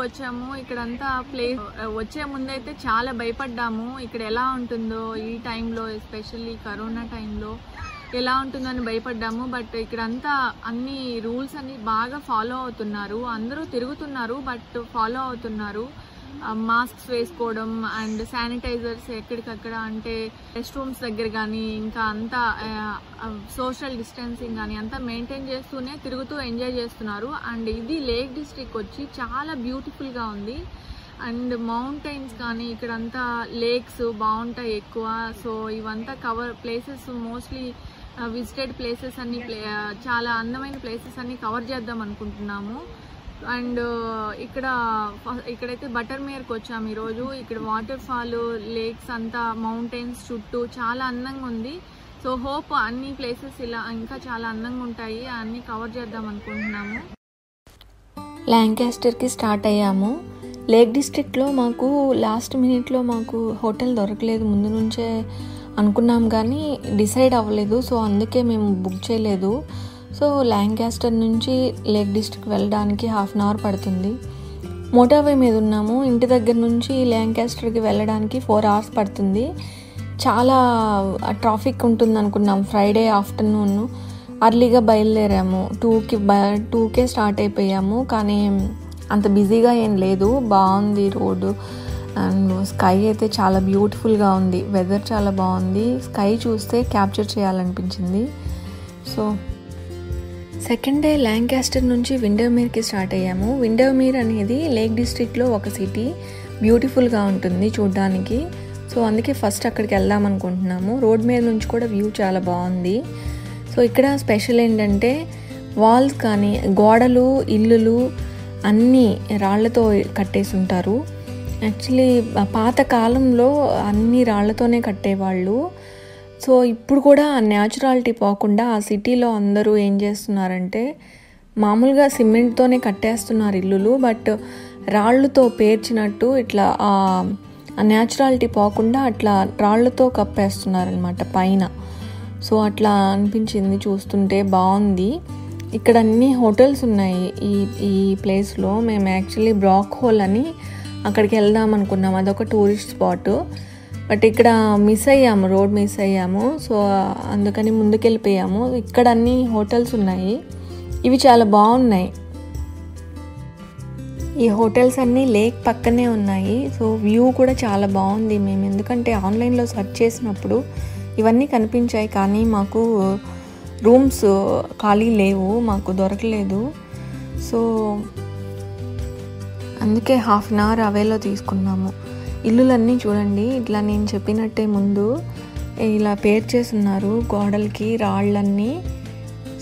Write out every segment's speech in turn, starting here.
వచ్చాము. ఇక్కడంతా ప్లేస్ వచ్చే ముందైతే చాలా భయపడ్డాము, ఇక్కడ ఎలా ఉంటుందో ఈ టైంలో, ఎస్పెషల్లీ కరోనా టైంలో ఎలా ఉంటుందని భయపడ్డాము. బట్ ఇక్కడంతా అన్ని రూల్స్ అన్ని బాగా ఫాలో అవుతున్నారు, అందరూ తిరుగుతున్నారు బట్ ఫాలో అవుతున్నారు. మాస్క్స్ వేసుకోవడం అండ్ శానిటైజర్స్ ఎక్కడికక్కడ, అంటే రెస్ట్ రూమ్స్ దగ్గర కానీ ఇంకా అంతా సోషల్ డిస్టెన్సింగ్ కానీ అంతా మెయింటైన్ చేస్తూనే తిరుగుతూ ఎంజాయ్ చేస్తున్నారు. అండ్ ఇది లేక్ డిస్ట్రిక్ట్ వచ్చి చాలా బ్యూటిఫుల్గా ఉంది. అండ్ మౌంటైన్స్ కానీ ఇక్కడంతా లేక్స్ బాగుంటాయి ఎక్కువ. సో ఇవంతా cover places, mostly visited places అన్ని చాలా అందమైన ప్లేసెస్ అన్ని కవర్ చేద్దాం అనుకుంటున్నాము. అండ్ ఇక్కడైతే బటర్ మేర్కి వచ్చాము ఈరోజు. ఇక్కడ వాటర్ ఫాల్, లేక్స్ అంతా మౌంటైన్స్ చుట్టూ చాలా అందంగా ఉంది. సో హోప్ అన్ని ప్లేసెస్ ఇలా ఇంకా చాలా అందంగా ఉంటాయి, అన్నీ కవర్ చేద్దాం అనుకుంటున్నాము. ల్యాంకాస్టర్కి స్టార్ట్ అయ్యాము. లేక్ డిస్ట్రిక్ట్లో మాకు లాస్ట్ మినిట్లో మాకు హోటల్ దొరకలేదు, ముందు నుంచే అనుకున్నాం కానీ డిసైడ్ అవ్వలేదు. సో అందుకే మేము బుక్ చేయలేదు. సో ల్యాంకాస్టర్ నుంచి లేక్ డిస్ట్రిక్ట్ వెళ్ళడానికి 1/2 అవర్ పడుతుంది. మోటార్వే మీద ఉన్నాము. ఇంటి దగ్గర నుంచి ల్యాంకాస్టర్కి వెళ్ళడానికి 4 అవర్స్ పడుతుంది. చాలా ట్రాఫిక్ ఉంటుంది అనుకున్నాం. ఫ్రైడే ఆఫ్టర్నూన్ అర్లీగా బయలుదేరాము. 2కే స్టార్ట్ అయిపోయాము, కానీ అంత బిజీగా ఏం లేదు, బాగుంది రోడ్డు. అండ్ స్కై అయితే చాలా బ్యూటిఫుల్గా ఉంది, వెదర్ చాలా బాగుంది. స్కై చూస్తే క్యాప్చర్ చేయాలనిపించింది. సో సెకండ్ డే ల్యాంకాస్టర్ నుంచి విండర్మీర్కి స్టార్ట్ అయ్యాము. విండర్మీర్ అనేది లేక్ డిస్ట్రిక్ట్లో ఒక సిటీ, బ్యూటిఫుల్గా ఉంటుంది చూడడానికి. సో అందుకే ఫస్ట్ అక్కడికి వెళ్దాం అనుకుంటున్నాము. రోడ్ మీద నుంచి కూడా వ్యూ చాలా బాగుంది. సో ఇక్కడ స్పెషల్ ఏంటంటే వాల్స్ కానీ గోడలు, ఇల్లులు అన్నీ రాళ్లతో కట్టేసి ఉంటారు. యాక్చువల్లీ పాత కాలంలో అన్ని రాళ్లతోనే కట్టేవాళ్ళు. సో ఇప్పుడు కూడా ఆ న్యాచురాలిటీ పోకుండా ఆ సిటీలో అందరూ ఏం చేస్తున్నారంటే మామూలుగా సిమెంట్తోనే కట్టేస్తున్నారు ఇల్లులు, బట్ రాళ్ళతో పేర్చినట్టు ఇట్లా ఆ న్యాచురాలిటీ పోకుండా అట్లా రాళ్ళతో కప్పేస్తున్నారనమాట పైన. సో అట్లా అనిపించింది చూస్తుంటే, బాగుంది. ఇక్కడ అన్ని హోటల్స్ ఉన్నాయి ఈ ప్లేస్లో. మేము యాక్చువల్లీ బ్రాక్ హోల్ అని అక్కడికి వెళ్దాం అనుకున్నాం, అదొక టూరిస్ట్ స్పాట్. బట్ ఇక్కడ రోడ్ మిస్ అయ్యాము. సో అందుకని ముందుకెళ్ళిపోయాము. ఇక్కడ అన్ని హోటల్స్ ఉన్నాయి, ఇవి చాలా బాగున్నాయి. ఈ హోటల్స్ అన్నీ లేక్ పక్కనే ఉన్నాయి. సో వ్యూ కూడా చాలా బాగుంది. మేము ఎందుకంటే ఆన్లైన్లో సెర్చ్ చేసినప్పుడు ఇవన్నీ కనిపించాయి, కానీ మాకు రూమ్స్ ఖాళీ లేవు, మాకు దొరకలేదు. సో అందుకే 1/2 అవర్ అవేలో తీసుకున్నాము. ఇల్లులన్నీ చూడండి, ఇట్లా నేను చెప్పినట్టే ముందు ఇలా పేర్చేస్తున్నారు గోడలకి రాళ్ళన్నీ.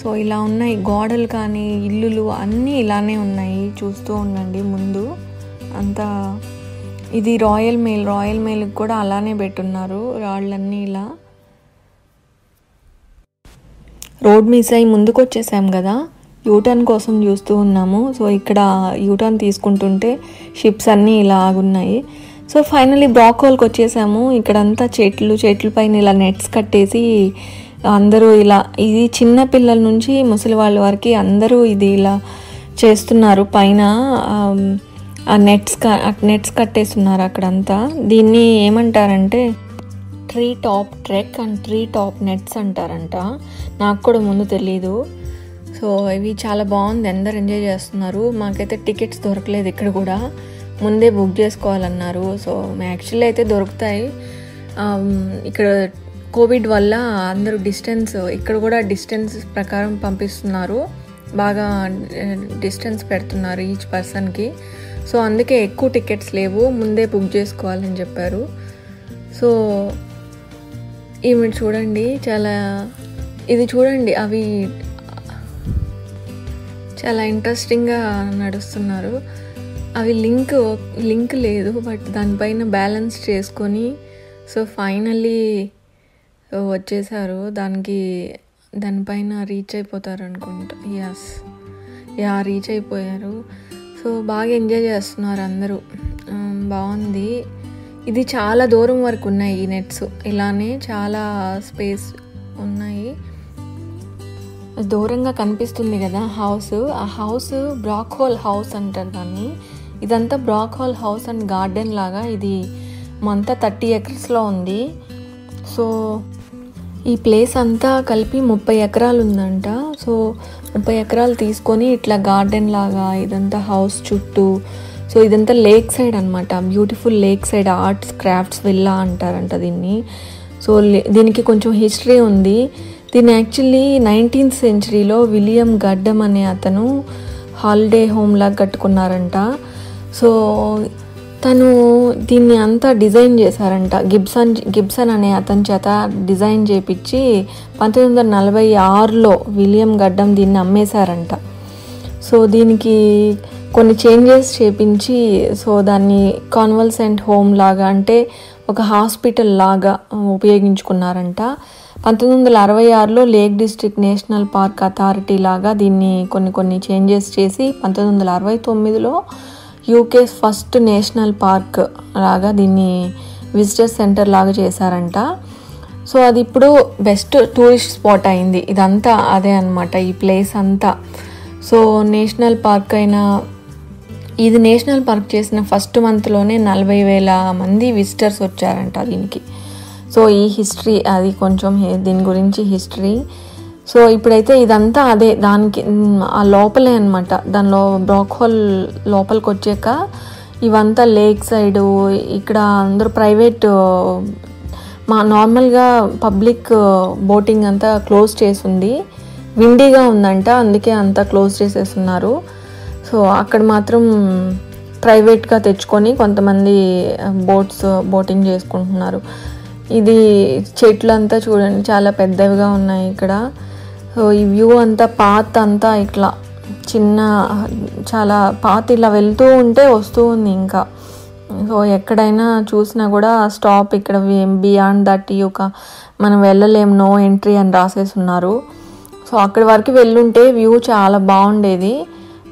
సో ఇలా ఉన్నాయి గోడలు కానీ ఇల్లులు అన్నీ ఇలానే ఉన్నాయి. చూస్తూ ఉండండి ముందు అంతా. ఇది రాయల్ మెయిల్కి కూడా అలానే పెట్టున్నారు రాళ్ళన్నీ ఇలా. రోడ్ మిస్ అయ్యి ముందుకు వచ్చేసాం కదా, యూటర్న్ కోసం చూస్తూ ఉన్నాము. సో ఇక్కడ యూటర్న్ తీసుకుంటుంటే షిప్స్ అన్నీ ఇలా ఆగున్నాయి. సో ఫైనలీ బ్రాక్ హోల్కి వచ్చేసాము. ఇక్కడంతా చెట్ల పైన ఇలా నెట్స్ కట్టేసి అందరూ ఇలా, ఇది చిన్న పిల్లల నుంచి ముసలి వాళ్ళ వరకు అందరూ ఇది ఇలా చేస్తున్నారు. పైన ఆ నెట్స్ కట్టేస్తున్నారు అక్కడంతా. దీన్ని ఏమంటారంటే tree top trek and tree top nets అంటారంట. నాకు కూడా ముందు తెలీదు. సో ఇవి చాలా బాగుంది, అందరు ఎంజాయ్ చేస్తున్నారు. మాకైతే టికెట్స్ దొరకలేదు, ఇక్కడ కూడా ముందే బుక్ చేసుకోవాలన్నారు. సో యాక్చువల్లీ అయితే దొరుకుతాయి. ఇక్కడ కోవిడ్ వల్ల అందరూ ఇక్కడ కూడా డిస్టెన్స్ ప్రకారం పంపిస్తున్నారు, బాగా డిస్టెన్స్ పెడుతున్నారు ఈచ్ పర్సన్కి. సో అందుకే ఎక్కువ టికెట్స్ లేవు, ముందే బుక్ చేసుకోవాలని చెప్పారు. సో ఇవి చూడండి, ఇది చూడండి, అవి చాలా ఇంట్రెస్టింగ్గా నడుస్తున్నారు. అవి లింక్ లేదు, బట్ దానిపైన బ్యాలెన్స్ చేసుకొని సో ఫైనల్లీ వచ్చేసారు. దానిపైన రీచ్ అయిపోతారు అనుకుంటా. రీచ్ అయిపోయారు. సో బాగా ఎంజాయ్ చేస్తున్నారు అందరూ, బాగుంది. ఇది చాలా దూరం వరకు ఉన్నాయి ఈ నెట్స్, ఇలానే చాలా స్పేస్ ఉన్నాయి. దూరంగా కనిపిస్తుంది కదా హౌస్, ఆ హౌస్ బ్రాక్ హోల్ హౌస్ అంటారు దాన్ని. ఇదంతా బ్రాక్ హాల్ హౌస్ అండ్ గార్డెన్ లాగా. ఇది అంతా 30 acresలో ఉంది. సో ఈ ప్లేస్ అంతా కలిపి 30 ఎకరాలు ఉందంట. సో 30 ఎకరాలు తీసుకొని ఇట్లా గార్డెన్ లాగా ఇదంతా హౌస్ చుట్టూ. సో ఇదంతా లేక్ సైడ్ అనమాట, beautiful lake side arts crafts villa అంటారంట దీన్ని. సో దీనికి కొంచెం హిస్టరీ ఉంది. దీన్ని యాక్చువల్లీ 19th centuryలో విలియం గడ్డమ్ అనే అతను హాలిడే హోమ్ లాగా కట్టుకున్నారంట. సో తను దీన్ని అంతా డిజైన్ చేశారంట. గిబ్సన్ అనే అతని చేత డిజైన్ చేపించి 1946లో విలియం గడ్డమ్ దీన్ని అమ్మేశారంట. సో దీనికి కొన్ని చేంజెస్ చేపించి సో దాన్ని కాన్వల్సెంట్ హోమ్ లాగా, అంటే ఒక హాస్పిటల్ లాగా ఉపయోగించుకున్నారంట. 1966లో lake district national park authority లాగా దీన్ని కొన్ని చేంజెస్ చేసి 1969లో యూకేస్ ఫస్ట్ నేషనల్ పార్క్ లాగా దీన్ని విజిటర్ సెంటర్ లాగా చేశారంట. సో అది ఇప్పుడు బెస్ట్ టూరిస్ట్ స్పాట్ అయింది. ఇదంతా అదే అనమాట ఈ ప్లేస్ అంతా. సో నేషనల్ పార్క్ ఇది నేషనల్ పార్క్ చేసిన ఫస్ట్ మంత్లోనే 40,000 మంది విజిటర్స్ వచ్చారంట దీనికి. సో ఈ హిస్టరీ అది కొంచెం దీని గురించి హిస్టరీ. సో ఇప్పుడైతే ఇదంతా అదే దానికి ఆ లోపలే అనమాట. దానిలో బ్రాక్ హాల్ లోపలికి వచ్చాక ఇవంతా లేక్ సైడు. ఇక్కడ అందరూ ప్రైవేట్ నార్మల్గా పబ్లిక్ బోటింగ్ అంతా క్లోజ్ చేసింది. విండీగా ఉందంట, అందుకే అంతా క్లోజ్ చేసేస్తున్నారు. సో అక్కడ మాత్రం ప్రైవేట్గా తెచ్చుకొని కొంతమంది బోటింగ్ చేసుకుంటున్నారు. ఇది చెట్లు అంతా చూడండి చాలా పెద్దవిగా ఉన్నాయి ఇక్కడ. సో ఈ వ్యూ అంతా పాత్ అంతా ఇట్లా చాలా పాత ఇలా వెళ్తూ ఉంటే వస్తూ ఉంది ఇంకా. సో ఎక్కడైనా చూసినా కూడా స్టాప్ ఇక్కడ, బియాండ్ దట్ మనం వెళ్ళలేం, నో ఎంట్రీ అని రాసేస్తున్నారు. సో అక్కడి వరకు వెళ్ళుంటే వ్యూ చాలా బాగుండేది,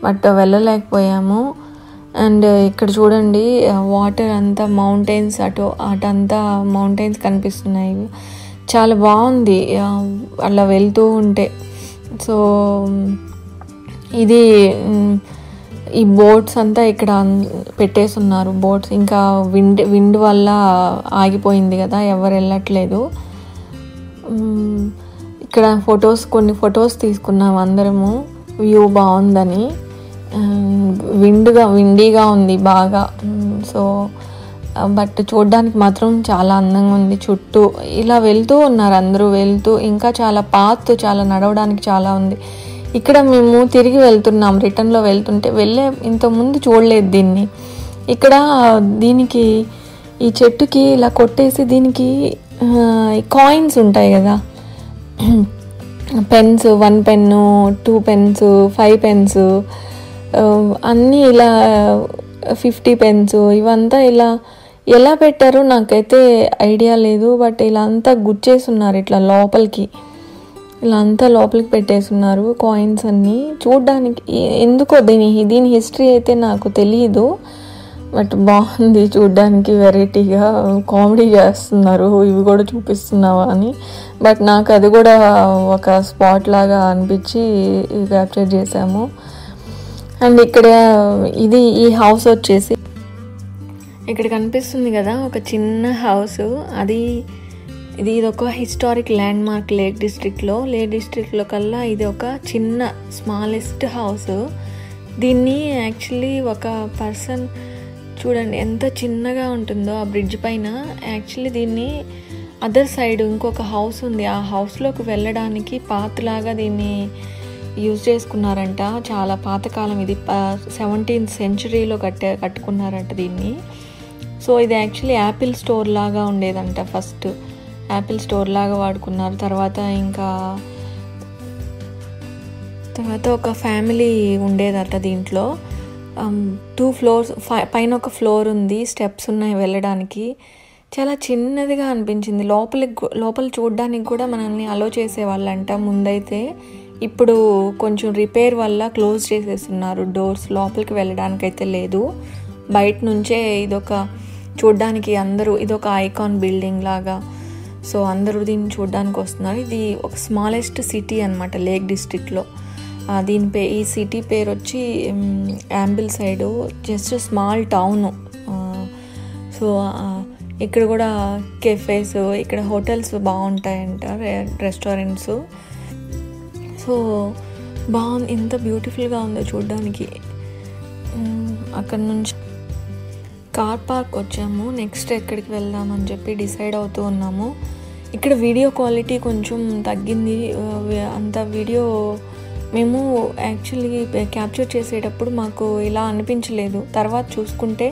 బట్ వెళ్ళలేకపోయాము. అండ్ ఇక్కడ చూడండి వాటర్ అంతా మౌంటైన్స్, అటంతా మౌంటైన్స్ కనిపిస్తున్నాయి. చాలా బాగుంది అలా వెళ్తూ ఉంటే. సో ఇది ఈ బోట్స్ అంతా ఇక్కడ పెట్టేస్తున్నారు. బోట్స్ ఇంకా విండ్ వల్ల ఆగిపోయింది కదా, ఎవరు వెళ్ళట్లేదు. ఇక్కడ కొన్ని ఫొటోస్ తీసుకున్నాం అందరము, వ్యూ బాగుందని. విండీగా ఉంది బాగా. సో బట్ చూడడానికి మాత్రం చాలా అందంగా ఉంది. చుట్టూ ఇలా వెళ్తూ ఉన్నారు అందరూ, ఇంకా చాలా నడవడానికి చాలా ఉంది. ఇక్కడ మేము తిరిగి వెళ్తున్నాం, రిటర్న్లో వెళ్తుంటే ఇంతకుముందు చూడలేదు దీన్ని. ఇక్కడ దీనికి ఈ చెట్టుకి ఇలా కొట్టేసి దీనికి కాయిన్స్ ఉంటాయి కదా, పెన్స్, 1 పెన్ను, 2 పెన్స్, 5 పెన్స్, అన్నీ ఇలా 50 పెన్స్, ఇవంతా ఇలా ఎలా పెట్టారో నాకైతే ఐడియా లేదు. బట్ ఇలా అంతా గుచ్చేస్తున్నారు, ఇట్లా ఇలా అంతా లోపలికి పెట్టేస్తున్నారు కాయిన్స్ అన్నీ. చూడ్డానికి ఎందుకో దీని హిస్టరీ అయితే నాకు తెలియదు, బట్ బాగుంది చూడ్డానికి, వెరైటీగా. కామెడీ చేస్తున్నారు, ఇవి కూడా చూపిస్తున్నావా అని. బట్ నాకు అది కూడా ఒక స్పాట్ లాగా అనిపించి క్యాప్చర్ చేసాము. అండ్ ఇక్కడ ఈ హౌస్ వచ్చేసి ఇక్కడ కనిపిస్తుంది కదా, ఒక చిన్న హౌస్. ఇది ఒక హిస్టారిక్ ల్యాండ్ మార్క్ లేక్ డిస్ట్రిక్ట్లో కల్లా ఇది ఒక చిన్న స్మాలెస్ట్ హౌస్. దీన్ని యాక్చువల్లీ ఒక పర్సన్, చూడండి ఎంత చిన్నగా ఉంటుందో ఆ బ్రిడ్జ్ పైన. యాక్చువల్లీ దీన్ని అదర్ సైడ్ ఇంకొక హౌస్ ఉంది, ఆ హౌస్లోకి వెళ్ళడానికి పాత్లాగా దీన్ని యూజ్ చేసుకున్నారంట. చాలా పాతకాలం ఇది, 17th centuryలో కట్టుకున్నారంట దీన్ని. సో ఇది యాక్చువల్లీ యాపిల్ స్టోర్ లాగా ఉండేదంట. ఫస్ట్ యాపిల్ స్టోర్ లాగా వాడుకున్నారు. తర్వాత ఒక ఫ్యామిలీ ఉండేదట దీంట్లో. 2 floors, పైన ఒక ఫ్లోర్ ఉంది, స్టెప్స్ ఉన్నాయి వెళ్ళడానికి. చాలా చిన్నదిగా అనిపించింది. లోపల చూడడానికి కూడా మనల్ని అలో చేసేవాళ్ళంట ముందైతే. ఇప్పుడు కొంచెం రిపేర్ వల్ల క్లోజ్ చేసేస్తున్నారు డోర్స్, లోపలికి వెళ్ళడానికైతే లేదు. బయట నుంచే చూడడానికి అందరూ ఇదొక ఐకాన్ బిల్డింగ్ లాగా. సో అందరూ దీన్ని చూడడానికి వస్తున్నారు. ఇది ఒక స్మాలెస్ట్ సిటీ అనమాట లేక్ డిస్ట్రిక్ట్లో. ఈ సిటీ పేరు వచ్చి Ambleside, just small town. So ఇక్కడ కూడా కెఫేస్, ఇక్కడ హోటల్స్ బాగుంటాయంట, రెస్టారెంట్స్. సో బాగుంది, ఎంత బ్యూటిఫుల్గా ఉందో చూడడానికి. అక్కడ నుంచి కార్ పార్క్ వచ్చాము. నెక్స్ట్ ఎక్కడికి వెళ్దామని చెప్పి డిసైడ్ అవుతూ ఉన్నాము. ఇక్కడ వీడియో క్వాలిటీ కొంచెం తగ్గింది. అంత వీడియో మేము యాక్చువల్లీ క్యాప్చర్ చేసేటప్పుడు మాకు ఇలా అనిపించలేదు. తర్వాత చూసుకుంటే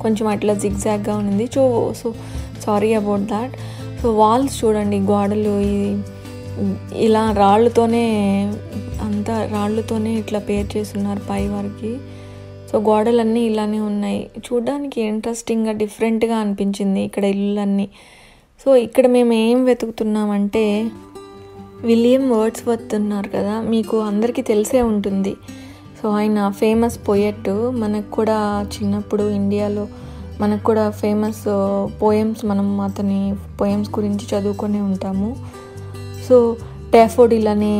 కొంచెం అట్లా జిగ్జాగ్గా ఉంది. So sorry about that. So walls చూడండి, గోడలు ఇలా రాళ్ళతోనే ఇట్లా పేర్ చేస్తున్నారు పై వరకు. సో గోడలన్నీ ఇలానే ఉన్నాయి. చూడడానికి ఇంట్రెస్టింగ్గా డిఫరెంట్గా అనిపించింది ఇక్కడ ఇళ్ళన్నీ. సో ఇక్కడ మేము ఏం వెతుకుతున్నామంటే, విలియం వర్డ్స్వర్త్ ఉన్నారు కదా, మీకు అందరికీ తెలిసే ఉంటుంది. సో ఆయన ఫేమస్ పోయెట్. మనకు కూడా చిన్నప్పుడు ఇండియాలో మనకు కూడా ఫేమస్ పోయమ్స్, మనం అతని పోయమ్స్ గురించి చదువుకొని ఉంటాము. సో డాఫోడిల్ అనే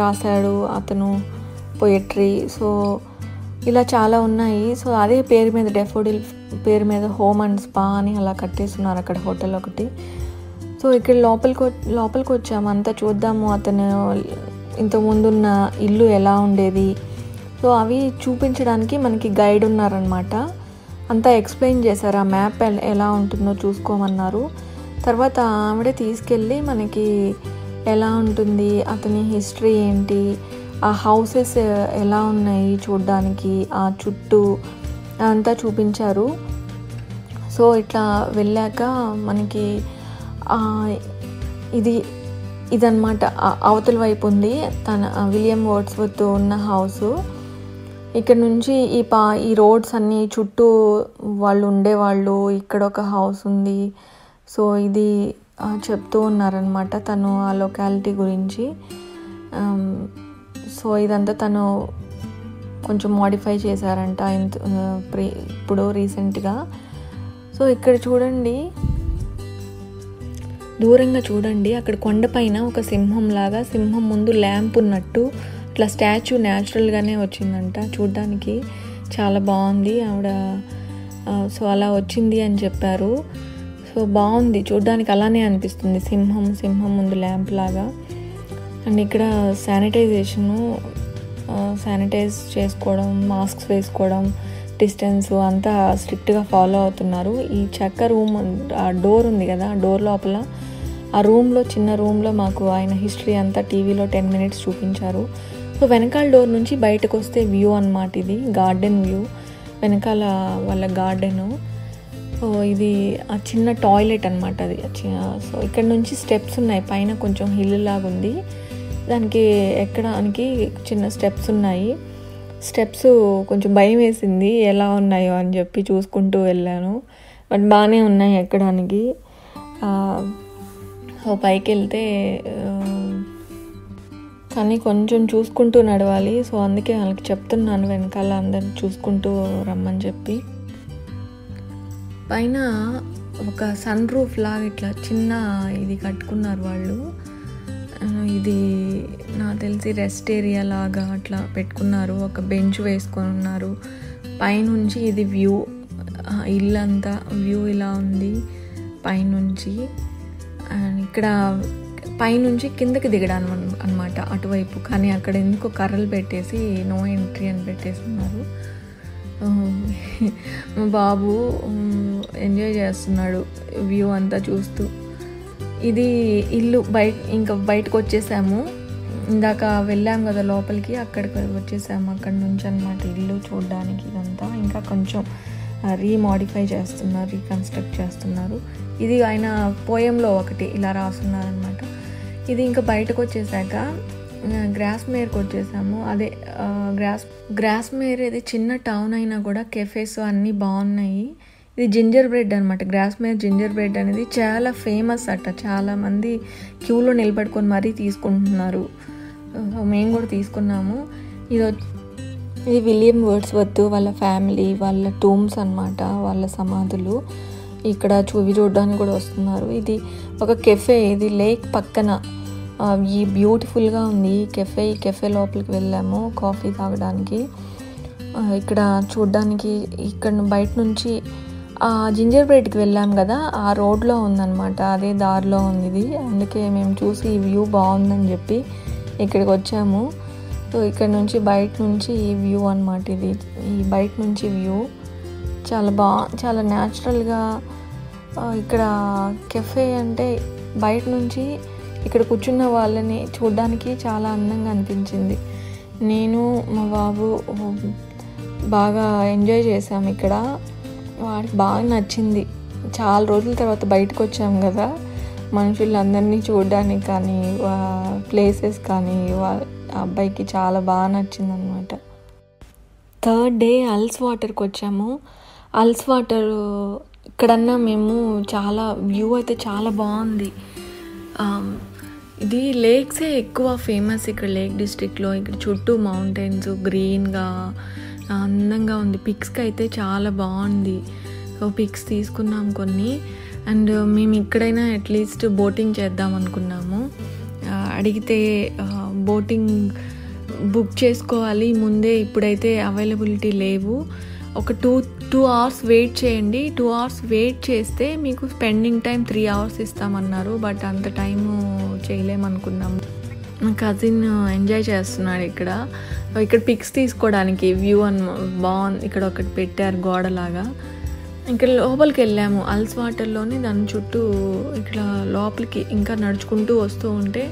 రాశాడు అతను పోయట్రీ. సో ఇలా చాలా ఉన్నాయి. సో అదే పేరు మీద, డాఫోడిల్ పేరు మీద హోమ్ అండ్ స్పా అని అలా కట్టేస్తున్నారు అక్కడ హోటల్ ఒకటి. సో ఇక్కడ లోపలికి వచ్చాము, అంతా చూద్దాము అతను ఇంతకుముందున్న ఇల్లు ఎలా ఉండేది. సో అవి చూపించడానికి మనకి గైడ్ ఉన్నారనమాట. అంతా ఎక్స్ప్లెయిన్ చేశారు, ఆ మ్యాప్ ఎలా ఉంటుందో చూసుకోమన్నారు. తర్వాత ఆవిడే తీసుకెళ్ళి మనకి ఎలా ఉంటుంది, అతని హిస్టరీ ఏంటి, ఆ హౌసెస్ ఎలా ఉన్నాయి చూడ్డానికి, ఆ చుట్టూ అంతా చూపించారు. సో ఇట్లా వెళ్ళాక మనకి ఇదన్నమాట అవతల వైపు ఉంది తన విలియం వర్డ్స్వర్త్ ఉన్న హౌస్. ఇక్కడ నుంచి ఈ రోడ్స్ అన్నీ చుట్టూ వాళ్ళు ఉండేవాళ్ళు. ఇక్కడ ఒక హౌస్ ఉంది. సో ఇది చెప్తూ ఉన్నారనమాట తను ఆ లొకాలిటీ గురించి. సో ఇదంతా తను కొంచెం మోడిఫై చేశారంట ఇప్పుడు రీసెంట్గా. సో ఇక్కడ చూడండి, దూరంగా చూడండి, అక్కడ కొండపైన ఒక సింహం ముందు ల్యాంప్ ఉన్నట్టు ఇట్లా స్టాచ్యూ న్యాచురల్గానే వచ్చిందంట. చూడ్డానికి చాలా బాగుంది. ఆవిడ సో అలా వచ్చింది అని చెప్పారు. సో బాగుంది, చూడ్డానికి అలానే అనిపిస్తుంది, సింహం ముందు ల్యాంప్ లాగా. అండ్ ఇక్కడ శానిటైజ్ చేసుకోవడం, మాస్క్స్ వేసుకోవడం, డిస్టెన్స్ అంతా స్ట్రిక్ట్గా ఫాలో అవుతున్నారు. ఈ చెక్క రూమ్, ఆ డోర్ ఉంది కదా, ఆ డోర్ లోపల ఆ చిన్న రూమ్లో మాకు ఆయన హిస్టరీ అంతా టీవీలో 10 minutes చూపించారు. సో వెనకాల డోర్ నుంచి బయటకు వస్తే వ్యూ అన్నమాట. ఇది గార్డెన్ వ్యూ, వెనకాల వాళ్ళ గార్డెను. సో ఇది ఆ చిన్న టాయిలెట్ అనమాట అది. సో ఇక్కడ నుంచి స్టెప్స్ ఉన్నాయి, పైన కొంచెం హిల్ లాగా ఉంది, దానికి ఎక్కడానికి చిన్న స్టెప్స్ ఉన్నాయి. స్టెప్స్ కొంచెం భయం వేసింది, ఎలా ఉన్నాయో అని చెప్పి చూసుకుంటూ వెళ్ళాను. బట్ బాగానే ఉన్నాయి ఎక్కడానికి. పైకి వెళ్తే కానీ కొంచెం చూసుకుంటూ నడవాలి. సో అందుకే వాళ్ళకి చెప్తున్నాను వెనకాల అందరిని చూసుకుంటూ రమ్మని చెప్పి. పైన ఒక సన్ రూఫ్ లాగా ఇట్లా చిన్న ఇది కట్టుకున్నారు వాళ్ళు. ఇది నాకు తెలిసి రెస్ట్ ఏరియా లాగా అట్లా పెట్టుకున్నారు. ఒక బెంచ్ వేసుకొని ఉన్నారు. పైనుంచి ఇది వ్యూ, ఇల్లంతా వ్యూ ఇలా ఉంది పైనుంచి. అండ్ ఇక్కడ పైనుంచి కిందకి దిగడం అనమాట అటువైపు. కానీ అక్కడ ఎందుకో కర్రలు పెట్టేసి నో ఎంట్రీ అని పెట్టేస్తున్నారు. మా బాబు ఎంజాయ్ చేస్తున్నాడు వ్యూ అంతా చూస్తూ. ఇది ఇల్లు బయటకు వచ్చేసాము. ఇందాక వెళ్ళాము కదా లోపలికి, అక్కడికి వచ్చేసాము. అక్కడి నుంచి అనమాట ఇల్లు చూడడానికి. ఇదంతా ఇంకా కొంచెం రీమోడిఫై చేస్తున్నారు, రీకన్స్ట్రక్ట్ చేస్తున్నారు. ఇది ఆయన పోయంలో ఒకటి ఇలా రాస్తున్నారనమాట. ఇది ఇంకా బయటకు వచ్చేసాక గ్రాస్మేర్కి వచ్చేసాము. అదే గ్రాస్మేర్ ఇది చిన్న టౌన్ అయినా కూడా కెఫేస్ అన్నీ బాగున్నాయి. ఇది జింజర్ బ్రెడ్ అనమాట. గ్రాస్మేర్ జింజర్ బ్రెడ్ అనేది చాలా ఫేమస్ అట. చాలామంది క్యూలో నిలబడుకొని మరీ తీసుకుంటున్నారు. మేము కూడా తీసుకున్నాము. ఇది విలియం వర్డ్స్వర్త్ వాళ్ళ ఫ్యామిలీ, వాళ్ళ టూమ్స్ అనమాట, వాళ్ళ సమాధులు. ఇక్కడ చూడడానికి కూడా వస్తున్నారు. ఇది ఒక కెఫే, ఇది లేక్ పక్కన ఈ బ్యూటిఫుల్గా ఉంది ఈ కెఫే లోపలికి వెళ్ళాము కాఫీ తాగడానికి. ఇక్కడ చూడ్డానికి ఇక్కడ బయట నుంచి జింజర్ బ్రెడ్కి వెళ్ళాం కదా, ఆ రోడ్లో ఉందన్నమాట, అదే దారిలో ఉంది ఇది. అందుకే మేము చూసి ఈ వ్యూ బాగుందని చెప్పి ఇక్కడికి వచ్చాము. సో ఇక్కడ నుంచి బయట నుంచి ఈ వ్యూ అన్నమాట, ఇది ఈ బయట నుంచి వ్యూ చాలా న్యాచురల్గా. ఇక్కడ కెఫే అంటే బయట నుంచి ఇక్కడ కూర్చున్న వాళ్ళని చూడడానికి చాలా అందంగా అనిపించింది. నేను మా బాబు బాగా ఎంజాయ్ చేసాము ఇక్కడ, వాడికి బాగా నచ్చింది. చాలా రోజుల తర్వాత బయటకు వచ్చాము కదా, మనుషులందరినీ చూడడానికి కానీ ప్లేసెస్ కానీ అబ్బాయికి చాలా బాగా నచ్చింది అనమాట. థర్డ్ డే అల్స్ వాటర్కి వచ్చాము. అల్స్ వాటర్ ఇక్కడన్నా మేము చాలా వ్యూ అయితే చాలా బాగుంది. ఇది లేక్సే ఎక్కువ ఫేమస్ ఇక్కడ లేక్ డిస్ట్రిక్ట్లో. ఇక్కడ చుట్టూ మౌంటైన్స్ గ్రీన్గా అందంగా ఉంది. పిక్స్కి అయితే చాలా బాగుంది. సో పిక్స్ తీసుకున్నాం కొన్ని. అండ్ మేము ఇక్కడైనా అట్లీస్ట్ బోటింగ్ చేద్దాం అనుకున్నాము. అడిగితే బోటింగ్ బుక్ చేసుకోవాలి ముందే, ఇప్పుడైతే అవైలబిలిటీ లేవు, ఒక 2 hours వెయిట్ చేయండి, 2 hours వెయిట్ చేస్తే మీకు స్పెండింగ్ టైం 3 hours ఇస్తామన్నారు. బట్ అంత టైము చేయలేమనుకున్నాము. నా కజిన్ ఎంజాయ్ చేస్తున్నాడు ఇక్కడ పిక్స్ తీసుకోవడానికి. వ్యూ బాగుంది, ఇక్కడ ఒకటి పెట్టారు గోడలాగా. ఇక్కడ లోపలికి వెళ్ళాము అల్స్ వాటర్లోని, దాని చుట్టూ ఇక్కడ లోపలికి ఇంకా నడుచుకుంటూ వస్తూ ఉంటే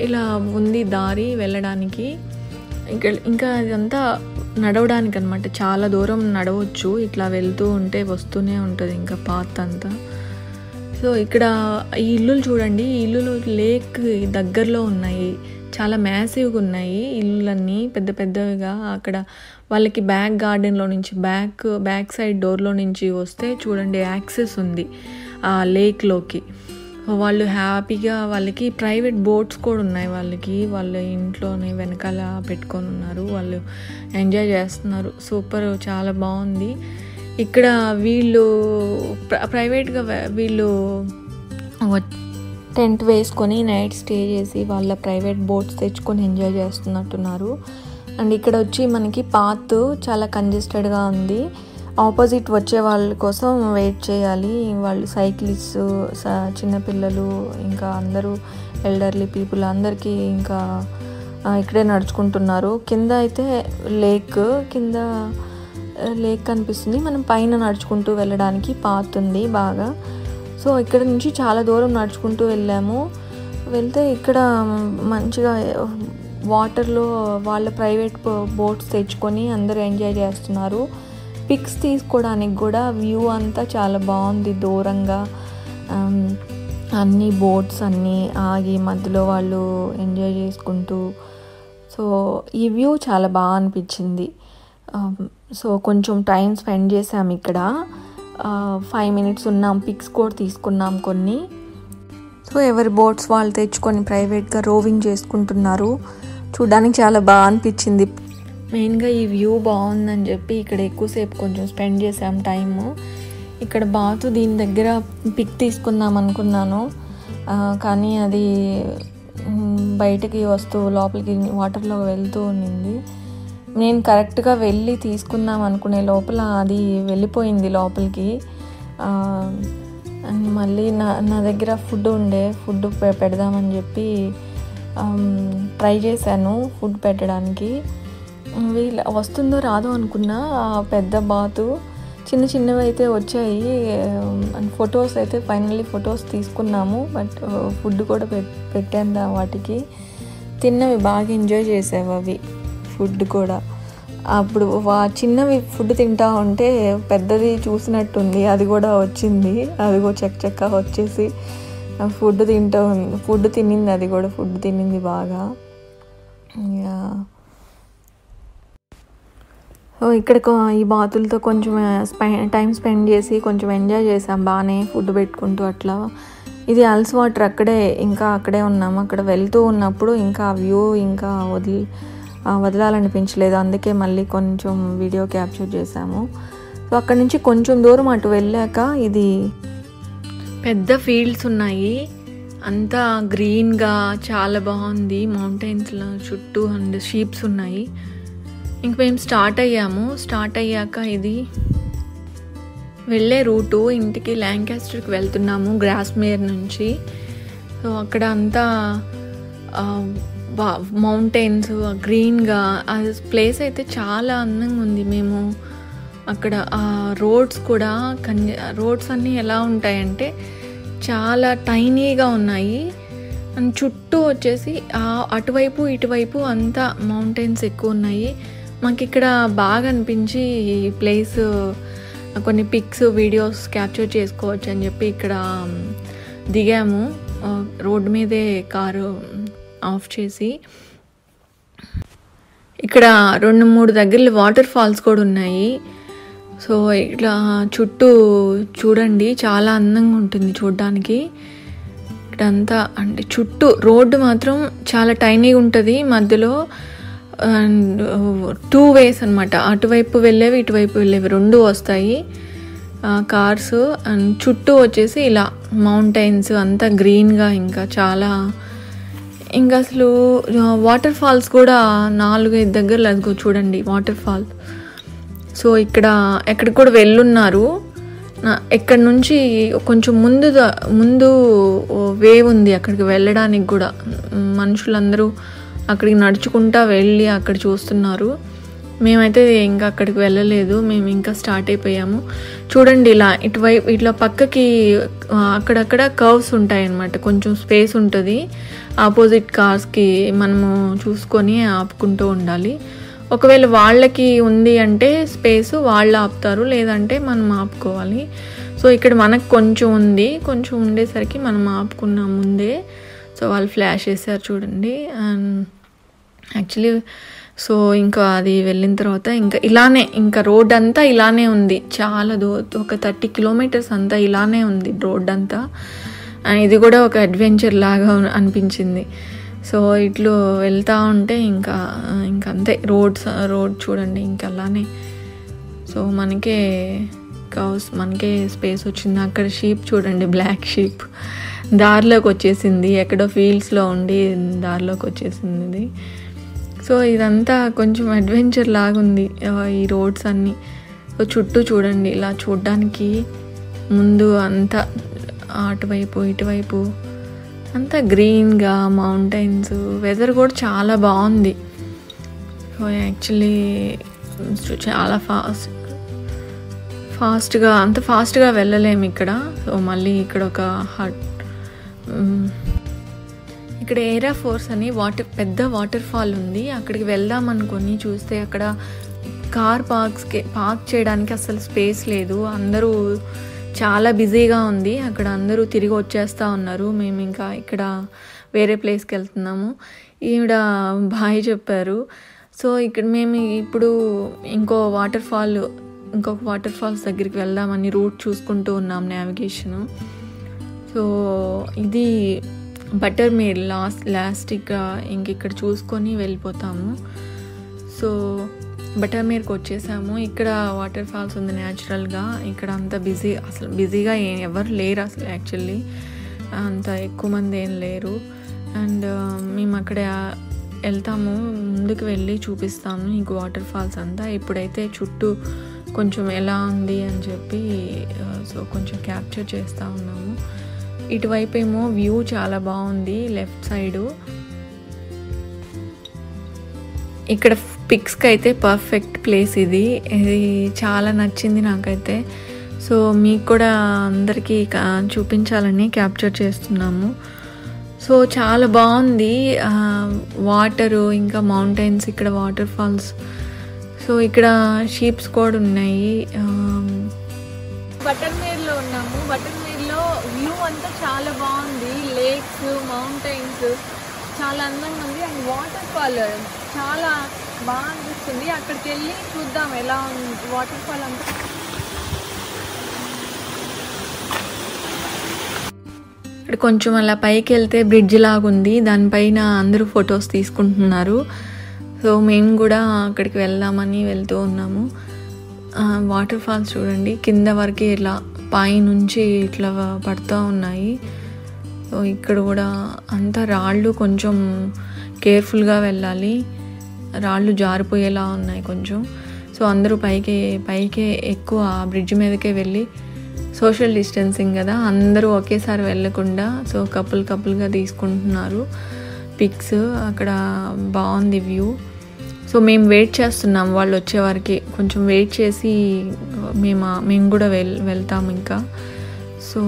ఇలా ఉంది దారి వెళ్ళడానికి. ఇంకా ఇదంతా నడవడానికి అనమాట, చాలా దూరం నడవచ్చు, ఇట్లా వెళ్తూ ఉంటే వస్తూనే ఉంటుంది ఇంకా పాత్ అంతా. సో ఇక్కడ ఈ ఇల్లులు చూడండి, ఈ ఇల్లులు లేక్ దగ్గరలో ఉన్నాయి, చాలా మ్యాసివ్గా ఉన్నాయి ఇల్లులన్నీ పెద్ద పెద్దవిగా. అక్కడ వాళ్ళకి బ్యాక్ గార్డెన్లో నుంచి బ్యాక్ సైడ్ డోర్లో నుంచి వస్తే చూడండి యాక్సెస్ ఉంది ఆ లేక్లోకి. వాళ్ళు హ్యాపీగా, వాళ్ళకి ప్రైవేట్ బోట్స్ కూడా ఉన్నాయి, వాళ్ళ ఇంట్లోనే వెనకాల పెట్టుకొని ఉన్నారు, వాళ్ళు ఎంజాయ్ చేస్తున్నారు. సూపర్, చాలా బాగుంది. ఇక్కడ వీళ్ళు ప్రైవేట్గా వీళ్ళు టెంట్ వేసుకొని నైట్ స్టే చేసి వాళ్ళ ప్రైవేట్ బోట్స్ తెచ్చుకొని ఎంజాయ్ చేస్తున్నట్టున్నారు. అండ్ ఇక్కడ వచ్చి మనకి పాత్ చాలా కంజెస్టెడ్గా ఉంది. ఆపోజిట్ వచ్చే వాళ్ళ కోసం వెయిట్ చేయాలి. వాళ్ళు సైక్లిస్ట్, చిన్నపిల్లలు, ఇంకా అందరూ ఎల్డర్లీ పీపుల్ అందరికీ ఇంకా ఇక్కడే నడుచుకుంటున్నారు. కింద అయితే లేక్ కనిపిస్తుంది, మనం పైన నడుచుకుంటూ వెళ్ళడానికి పాత్ ఉంది బాగా. సో ఇక్కడ నుంచి చాలా దూరం నడుచుకుంటూ వెళ్తే ఇక్కడ మంచిగా వాటర్లో వాళ్ళ ప్రైవేట్ బోట్స్ తెచ్చుకొని అందరూ ఎంజాయ్ చేస్తున్నారు. పిక్స్ తీసుకోవడానికి కూడా వ్యూ అంతా చాలా బాగుంది, దూరంగా అన్ని బోట్స్ అన్నీ ఆగి మధ్యలో వాళ్ళు ఎంజాయ్ చేసుకుంటూ. సో ఈ వ్యూ చాలా బాగా అనిపించింది. సో కొంచెం టైం స్పెండ్ చేసాము ఇక్కడ, 5 minutes ఉన్నాం, పిక్స్ కూడా తీసుకున్నాం కొన్ని. సో ఎవరి బోట్స్ వాళ్ళు తెచ్చుకొని ప్రైవేట్గా రోవింగ్ చేసుకుంటున్నారు. చూడడానికి చాలా బాగా అనిపించింది. మెయిన్గా ఈ వ్యూ బాగుందని చెప్పి ఇక్కడ ఎక్కువసేపు కొంచెం స్పెండ్ చేసాం టైము. ఇక్కడ బాతు దీని దగ్గర పిక్ తీసుకుందాం అనుకున్నాను, కానీ అది బయటకి వస్తూ లోపలికి వాటర్లో వెళ్తూ ఉండింది. నేను కరెక్ట్గా వెళ్ళి తీసుకుందాం అనుకునే లోపల అది వెళ్ళిపోయింది లోపలికి. అండ్ మళ్ళీ నా దగ్గర ఫుడ్ పెడదామని చెప్పి ట్రై చేశాను ఫుడ్ పెట్టడానికి. వస్తుందో రాదో అనుకున్నా, పెద్ద బాతు చిన్నవి అయితే వచ్చాయి. అండ్ ఫొటోస్ అయితే ఫైనల్లీ ఫొటోస్ తీసుకున్నాము. బట్ ఫుడ్ కూడా పెట్టాను వాటికి. తిన్నవి బాగా ఎంజాయ్ చేసేవి అవి ఫుడ్ కూడా. అప్పుడు చిన్నవి ఫుడ్ తింటా ఉంటే పెద్దది చూసినట్టుంది, అది కూడా వచ్చింది, అదిగో చెక్క వచ్చేసి ఫుడ్ తినింది, అది కూడా ఫుడ్ తినింది బాగా. ఇక్కడ ఈ బాతులతో కొంచెం టైం స్పెండ్ చేసి కొంచెం ఎంజాయ్ చేసాం బాగానే, ఫుడ్ పెట్టుకుంటూ అట్లా. ఇది అల్స్ వాటర్, అక్కడే ఉన్నాము. అక్కడ వెళ్తూ ఉన్నప్పుడు ఇంకా వ్యూ ఇంకా వదలాలనిపించలేదు, అందుకే మళ్ళీ కొంచెం వీడియో క్యాప్చర్ చేసాము. సో అక్కడ నుంచి కొంచెం దూరం అటు వెళ్ళాక ఇది పెద్ద ఫీల్డ్స్ ఉన్నాయి. అంతా గ్రీన్గా చాలా బాగుంది. మౌంటైన్స్లో చుట్టూ అండ్ షీప్స్ ఉన్నాయి. ఇంక మేము స్టార్ట్ అయ్యాక ఇది వెళ్ళే రూటు. ఇంటికి ల్యాంకాస్టర్కి వెళ్తున్నాము గ్రాస్మేర్ నుంచి. సో అక్కడ అంతా మౌంటైన్స్ గ్రీన్గా ఆ ప్లేస్ అయితే చాలా అందంగా ఉంది. మేము అక్కడ రోడ్స్ అన్నీ ఎలా ఉంటాయంటే చాలా టైనీగా ఉన్నాయి. అండ్ చుట్టూ వచ్చేసి అటువైపు ఇటువైపు అంతా మౌంటైన్స్ ఎక్కువ ఉన్నాయి. మాకు ఇక్కడ బాగా అనిపించి ఈ ప్లేస్ కొన్ని పిక్స్ వీడియోస్ క్యాప్చర్ చేసుకోవచ్చు అని చెప్పి ఇక్కడ దిగాము. రోడ్డు మీదే కారు ఆఫ్ చేసి. ఇక్కడ 2-3 దగ్గరలో వాటర్ ఫాల్స్ కూడా ఉన్నాయి. సో ఇట్లా చుట్టూ చూడండి, చాలా అందంగా ఉంటుంది చూడడానికి. ఇక్కడంతా అంటే చుట్టూ రోడ్డు మాత్రం చాలా టైనీగా ఉంటుంది. మధ్యలో 2 ways అనమాట. అటువైపు వెళ్ళేవి ఇటువైపు వెళ్ళేవి 2 వస్తాయి కార్స్. అండ్ చుట్టూ వచ్చేసి ఇలా మౌంటైన్స్ అంతా గ్రీన్గా ఇంకా చాలా. ఇంకా అసలు వాటర్ ఫాల్స్ కూడా 4-5 దగ్గరలో అదిగో చూడండి వాటర్ ఫాల్స్. సో ఎక్కడికి కూడా వెళ్ళున్నారు. ఇక్కడ నుంచి కొంచెం ముందు వే ఉంది అక్కడికి వెళ్ళడానికి కూడా. మనుషులందరూ అక్కడికి నడుచుకుంటా వెళ్ళి అక్కడ చూస్తున్నారు. మేమైతే ఇంకా అక్కడికి వెళ్ళలేదు, మేము ఇంకా స్టార్ట్ అయిపోయాము. చూడండి ఇలా ఇటువైపు ఇట్లా పక్కకి అక్కడక్కడ కర్వ్స్ ఉంటాయి అన్నమాట. కొంచెం స్పేస్ ఉంటుంది. ఆపోజిట్ కార్స్కి మనము చూసుకొని ఆపుకుంటూ ఉండాలి. ఒకవేళ వాళ్ళకి ఉంది అంటే స్పేస్ వాళ్ళు ఆపుతారు, లేదంటే మనం ఆపుకోవాలి. సో ఇక్కడ మనకు కొంచెం ఉంది, కొంచెం ఉండేసరికి మనం ఆపుకున్నాం ముందే. సో వాళ్ళు ఫ్లాష్ చేశారు చూడండి. అండ్ యాక్చువల్లీ సో ఇంకా అది వెళ్ళిన తర్వాత ఇంకా రోడ్ అంతా ఇలానే ఉంది. చాలా ఒక 30 kilometers అంతా ఇలానే ఉంది రోడ్ అంతా. అండ్ ఇది కూడా ఒక అడ్వెంచర్ లాగా అనిపించింది. సో ఇట్లు వెళ్తూ ఉంటే ఇంకా అంతే రోడ్ చూడండి ఇంకా అలానే. సో మనకే స్పేస్ వచ్చింది. అక్కడ షీప్ చూడండి, బ్లాక్ షీప్ దారిలోకి వచ్చేసింది. ఎక్కడో ఫీల్డ్స్లో ఉండి దారిలోకి వచ్చేసింది ఇది. సో ఇదంతా కొంచెం అడ్వెంచర్ లాగుంది ఈ రోడ్స్ అన్నీ. సో చుట్టూ చూడండి ఇలా చూడ్డానికి ముందు అంతా అటువైపు ఇటువైపు అంతా గ్రీన్గా మౌంటైన్స్. వెదర్ కూడా చాలా బాగుంది. సో యాక్చువల్లీ చాలా ఫాస్ట్గా వెళ్ళలేము ఇక్కడ. సో మళ్ళీ ఇక్కడ ఒక ఇక్కడ ఏరియా ఫోర్స్ అని పెద్ద వాటర్ ఫాల్ ఉంది. అక్కడికి వెళ్దాం అనుకొని చూస్తే అక్కడ కార్ పార్క్ చేయడానికి అసలు స్పేస్ లేదు. అందరూ చాలా బిజీగా ఉంది. అక్కడ అందరూ తిరిగి వచ్చేస్తూ ఉన్నారు. మేము ఇంకా ఇక్కడ వేరే ప్లేస్కి వెళ్తున్నాము. ఈవిడ బాయ్ చెప్పారు. సో ఇక్కడ మేము ఇప్పుడు ఇంకొక వాటర్ ఫాల్స్ దగ్గరికి వెళ్దామని రూట్ చూసుకుంటూ ఉన్నాం నావిగేషను. సో ఇది బటర్మేర్ లాస్ట్గా ఇక్కడ చూసుకొని వెళ్ళిపోతాము. సో బటర్మేర్కి వచ్చేసాము. ఇక్కడ వాటర్ ఫాల్స్ ఉంది న్యాచురల్గా. ఇక్కడ అంత బిజీగా ఎవరు లేరు అసలు. యాక్చువల్లీ అంత ఎక్కువ మంది ఏం లేరు. అండ్ మేము అక్కడ వెళ్తాము, ముందుకు వెళ్ళి చూపిస్తాము ఇంక వాటర్ ఫాల్స్ అంతా. ఇప్పుడైతే చుట్టూ కొంచెం ఎలా ఉంది అని చెప్పి సో కొంచెం క్యాప్చర్ చేస్తూ ఉన్నాము. ఇటువైపు ఏమో వ్యూ చాలా బాగుంది లెఫ్ట్ సైడు. ఇక్కడ పిక్స్కి అయితే పర్ఫెక్ట్ ప్లేస్ ఇది చాలా నచ్చింది నాకైతే. సో మీకు కూడా అందరికీ చూపించాలని క్యాప్చర్ చేస్తున్నాము. సో చాలా బాగుంది వాటరు, ఇంకా మౌంటైన్స్, ఇక్కడ వాటర్ ఫాల్స్. సో ఇక్కడ షీప్స్ కూడా ఉన్నాయి. బటర్మేర్లో ఉన్నాము. బటర్మేర్లో వ్యూ అంతా చాలా బాగుంది. లేక్స్, మౌంటైన్స్ చాలా అందంగా ఉంది. అండ్ వాటర్ ఫాల్ చాలా బాగా అనిపిస్తుంది. అక్కడికి వెళ్ళి చూద్దాం ఎలా ఉంది వాటర్ ఫాల్ అంతా. ఇక్కడ కొంచెం అలా పైకి వెళ్తే బ్రిడ్జ్ లాగుంది, దానిపైన అందరూ ఫొటోస్ తీసుకుంటున్నారు. సో మేము కూడా అక్కడికి వెళ్దామని వెళ్తూ ఉన్నాము. వాటర్ ఫాల్స్ చూడండి కింద వరకు ఇలా పై నుంచి ఇట్లా పడుతూ ఉన్నాయి. సో ఇక్కడ కూడా అంతా రాళ్ళు, కొంచెం కేర్ఫుల్గా వెళ్ళాలి, రాళ్ళు జారిపోయేలా ఉన్నాయి కొంచెం. సో అందరూ పైకే ఎక్కువ బ్రిడ్జ్ మీదకే వెళ్ళి, సోషల్ డిస్టెన్సింగ్ కదా, అందరూ ఒకేసారి వెళ్ళకుండా సో కపుల్గా తీసుకుంటున్నారు పిక్స్. అక్కడ బాగుంది వ్యూ. సో మేము వెయిట్ చేస్తున్నాం వాళ్ళు వచ్చేవారికి, కొంచెం వెయిట్ చేసి మేము కూడా వెళ్తాము ఇంకా. సో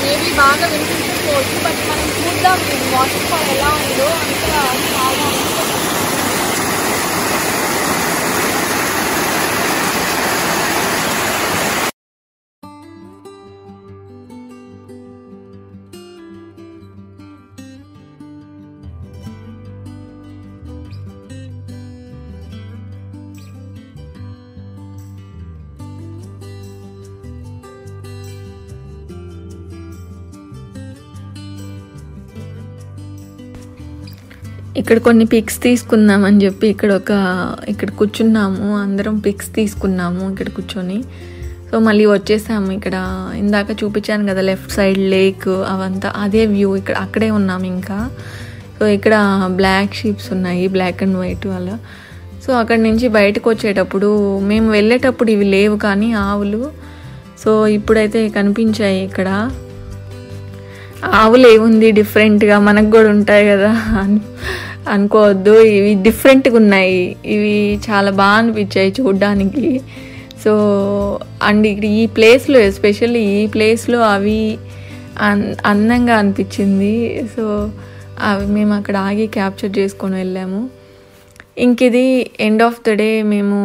మేబీ బాగా వినిపించకపోవచ్చు, బట్ మనం చూద్దాం వాటర్ ఫాల్ ఎలా ఉందో. అంతా చాలా ఇక్కడ కొన్ని పిక్స్ తీసుకుందామని చెప్పి ఇక్కడ కూర్చున్నాము, అందరం పిక్స్ తీసుకున్నాము ఇక్కడ కూర్చొని. సో మళ్ళీ వచ్చేసాము. ఇక్కడ ఇందాక చూపించాను కదా లెఫ్ట్ సైడ్ లేక్, అవంతా అదే వ్యూ. అక్కడే ఉన్నాము ఇంకా. సో ఇక్కడ బ్లాక్ షీప్స్ ఉన్నాయి, బ్లాక్ అండ్ వైట్ అలా. సో అక్కడి నుంచి బయటకు వచ్చేటప్పుడు, మేము వెళ్ళేటప్పుడు ఇవి లేవు కానీ ఆవులు. సో ఇప్పుడైతే కనిపించాయి ఇక్కడ. ఆవులు ఏముంది డిఫరెంట్గా, మనకు కూడా ఉంటాయి కదా అనుకోవద్దు, ఇవి డిఫరెంట్గా ఉన్నాయి. ఇవి చాలా బాగా అనిపించాయి చూడ్డానికి. సో అండ్ ఇక్కడ ఈ ప్లేస్లో, ఎస్పెషల్లీ ఈ ప్లేస్లో అవి అందంగా అనిపించింది. సో అవి మేము అక్కడ ఆగి క్యాప్చర్ చేసుకొని వెళ్ళాము. ఇంక ఇది ఎండ్ ఆఫ్ ద డే. మేము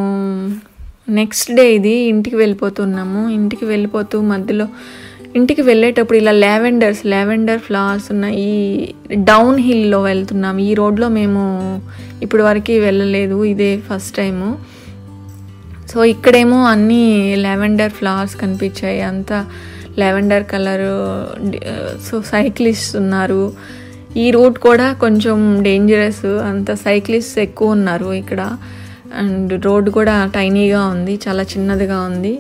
నెక్స్ట్ డే ఇది ఇంటికి వెళ్ళిపోతున్నాము. ఇంటికి వెళ్ళిపోతూ మధ్యలో ఇంటికి వెళ్ళేటప్పుడు ఇలా లావెండర్ ఫ్లవర్స్ ఉన్న ఈ డౌన్ హిల్లో వెళ్తున్నాము. ఈ రోడ్లో మేము ఇప్పటి వరకు వెళ్ళలేదు, ఇదే ఫస్ట్ టైము. సో ఇక్కడేమో అన్నీ లావెండర్ ఫ్లవర్స్ కనిపించాయి, అంతా లావెండర్ కలరు. సో సైక్లిస్ట్ ఉన్నారు. ఈ రూట్ కూడా కొంచెం డేంజరస్, అంత సైక్లిస్ట్ ఎక్కువ ఉన్నారు ఇక్కడ. అండ్ రోడ్ కూడా టైనీగా ఉంది, చాలా చిన్నదిగా ఉంది.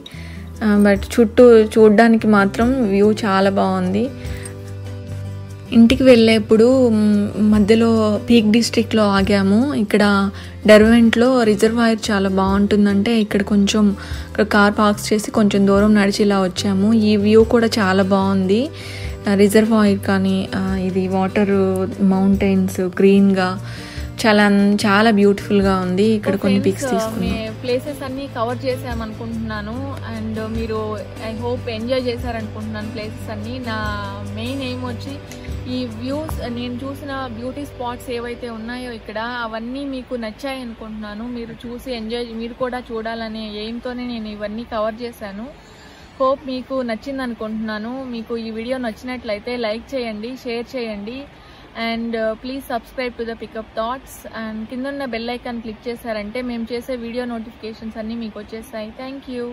బట్ చుట్టూ చూడ్డానికి మాత్రం వ్యూ చాలా బాగుంది. ఇంటికి వెళ్ళేప్పుడు మధ్యలో పీక్ డిస్ట్రిక్ట్లో ఆగాము. ఇక్కడ డెర్వెంట్లో రిజర్వాయర్ చాలా బాగుంటుందంటే ఇక్కడ కార్ పార్క్స్ చేసి కొంచెం దూరం నడిచి ఇలా వచ్చాము. ఈ వ్యూ కూడా చాలా బాగుంది. రిజర్వాయర్ కానీ ఇది వాటర్, మౌంటైన్స్ గ్రీన్గా చాలా బ్యూటిఫుల్గా ఉంది. ఇక్కడ కొన్ని పిక్స్ తీసుకున్నాం. ప్లేసెస్ అన్నీ కవర్ చేసామనుకుంటున్నాను. అండ్ మీరు ఐ హోప్ ఎంజాయ్ చేశారనుకుంటున్నాను ప్లేసెస్ అన్నీ. నా మెయిన్ ఎయిమ్ వచ్చి ఈ వ్యూస్, నేను చూసిన బ్యూటీ స్పాట్స్ ఏవైతే ఉన్నాయో ఇక్కడ, అవన్నీ మీకు నచ్చాయి అనుకుంటున్నాను. మీరు చూసి ఎంజాయ్, మీరు కూడా చూడాలనే ఎయిమ్తోనే నేను ఇవన్నీ కవర్ చేశాను. హోప్ మీకు నచ్చింది అనుకుంటున్నాను. మీకు ఈ వీడియో నచ్చినట్లయితే లైక్ చేయండి, షేర్ చేయండి. And please subscribe to the Pickup Thoughts. And కింద ఉన్న బెల్ ఐకాన్ క్లిక్ చేశారంటే మేము చేసే వీడియో నోటిఫికేషన్స్ అన్నీ మీకు వచ్చేస్తాయి. Thank you.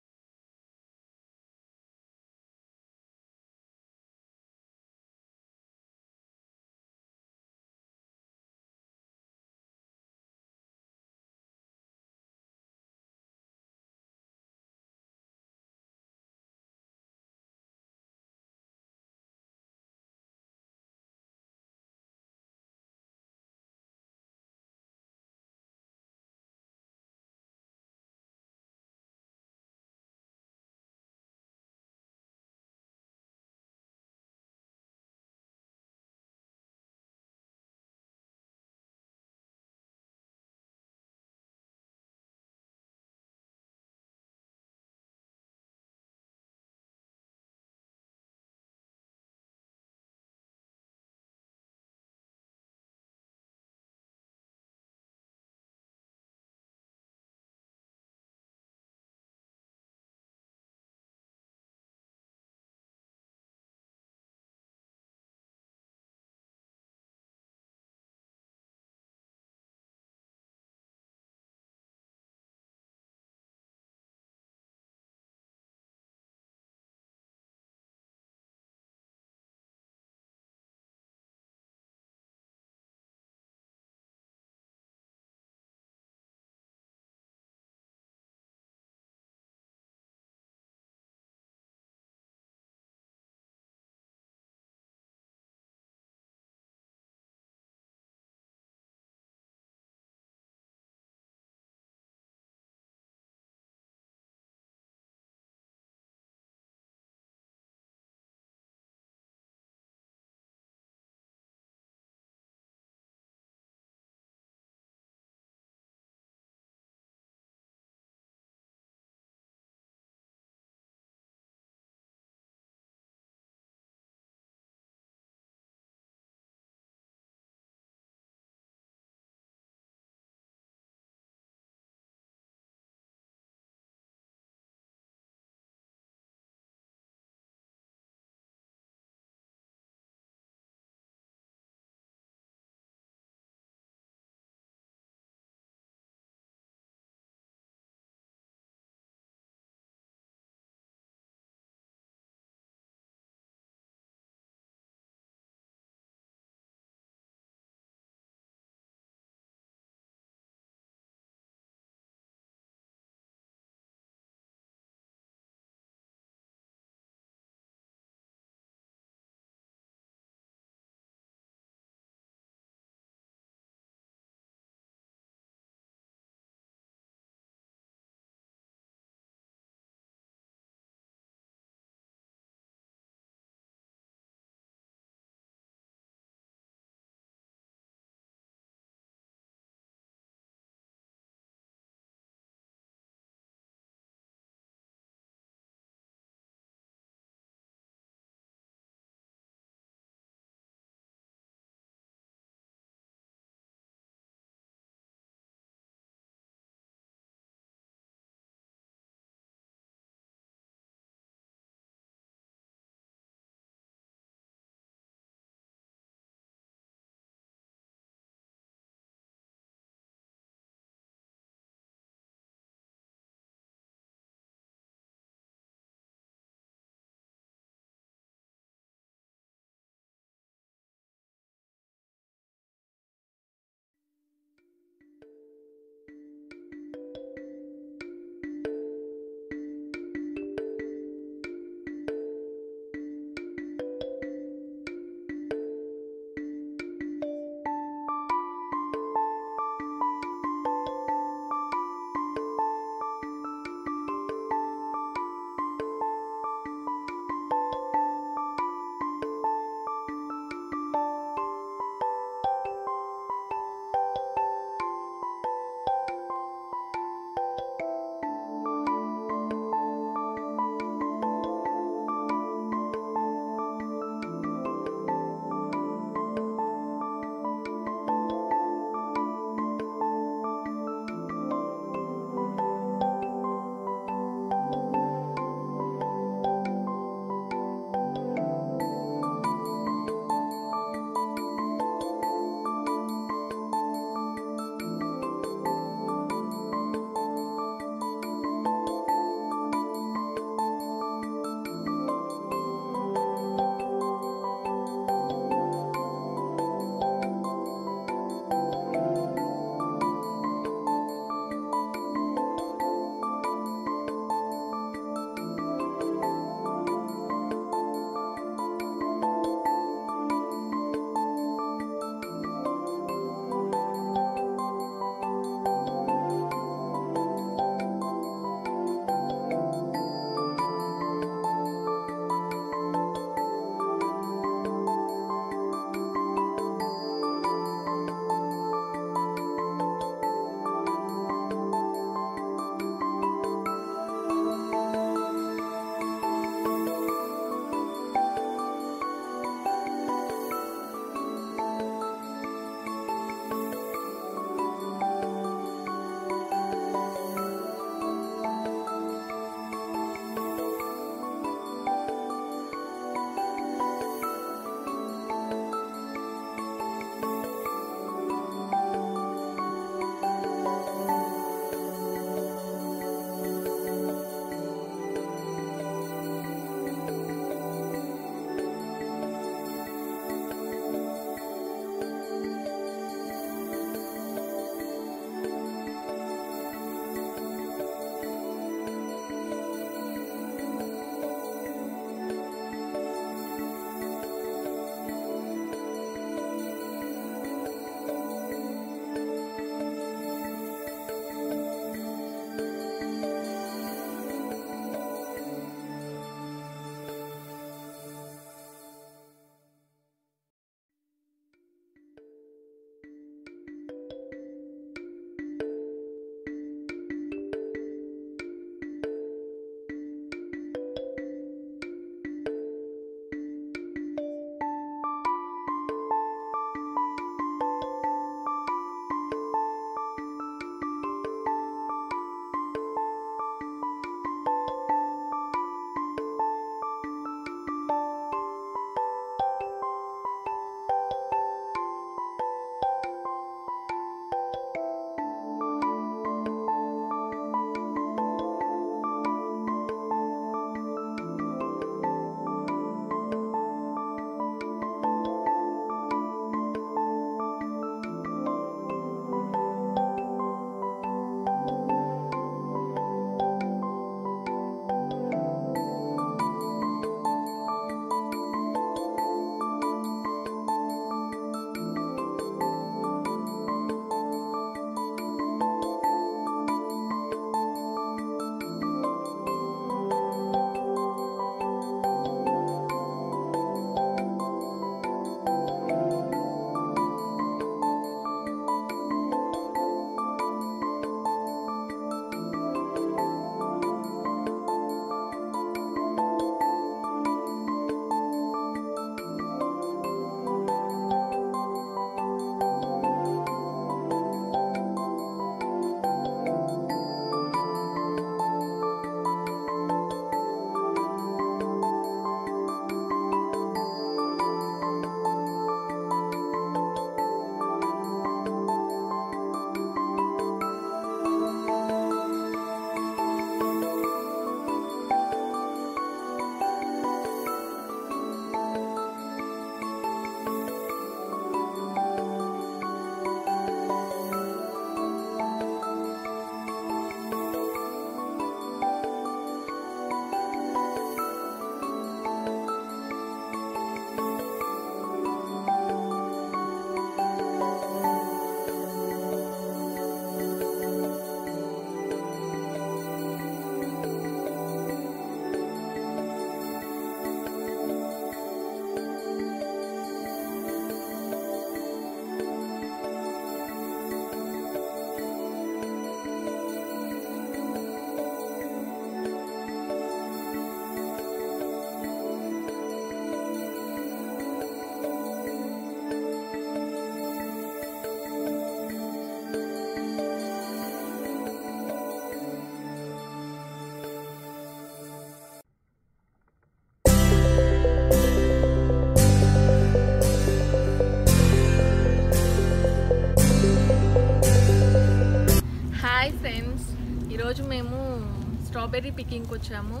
స్ట్రాబెర్రీ పికింగ్కి వచ్చాము.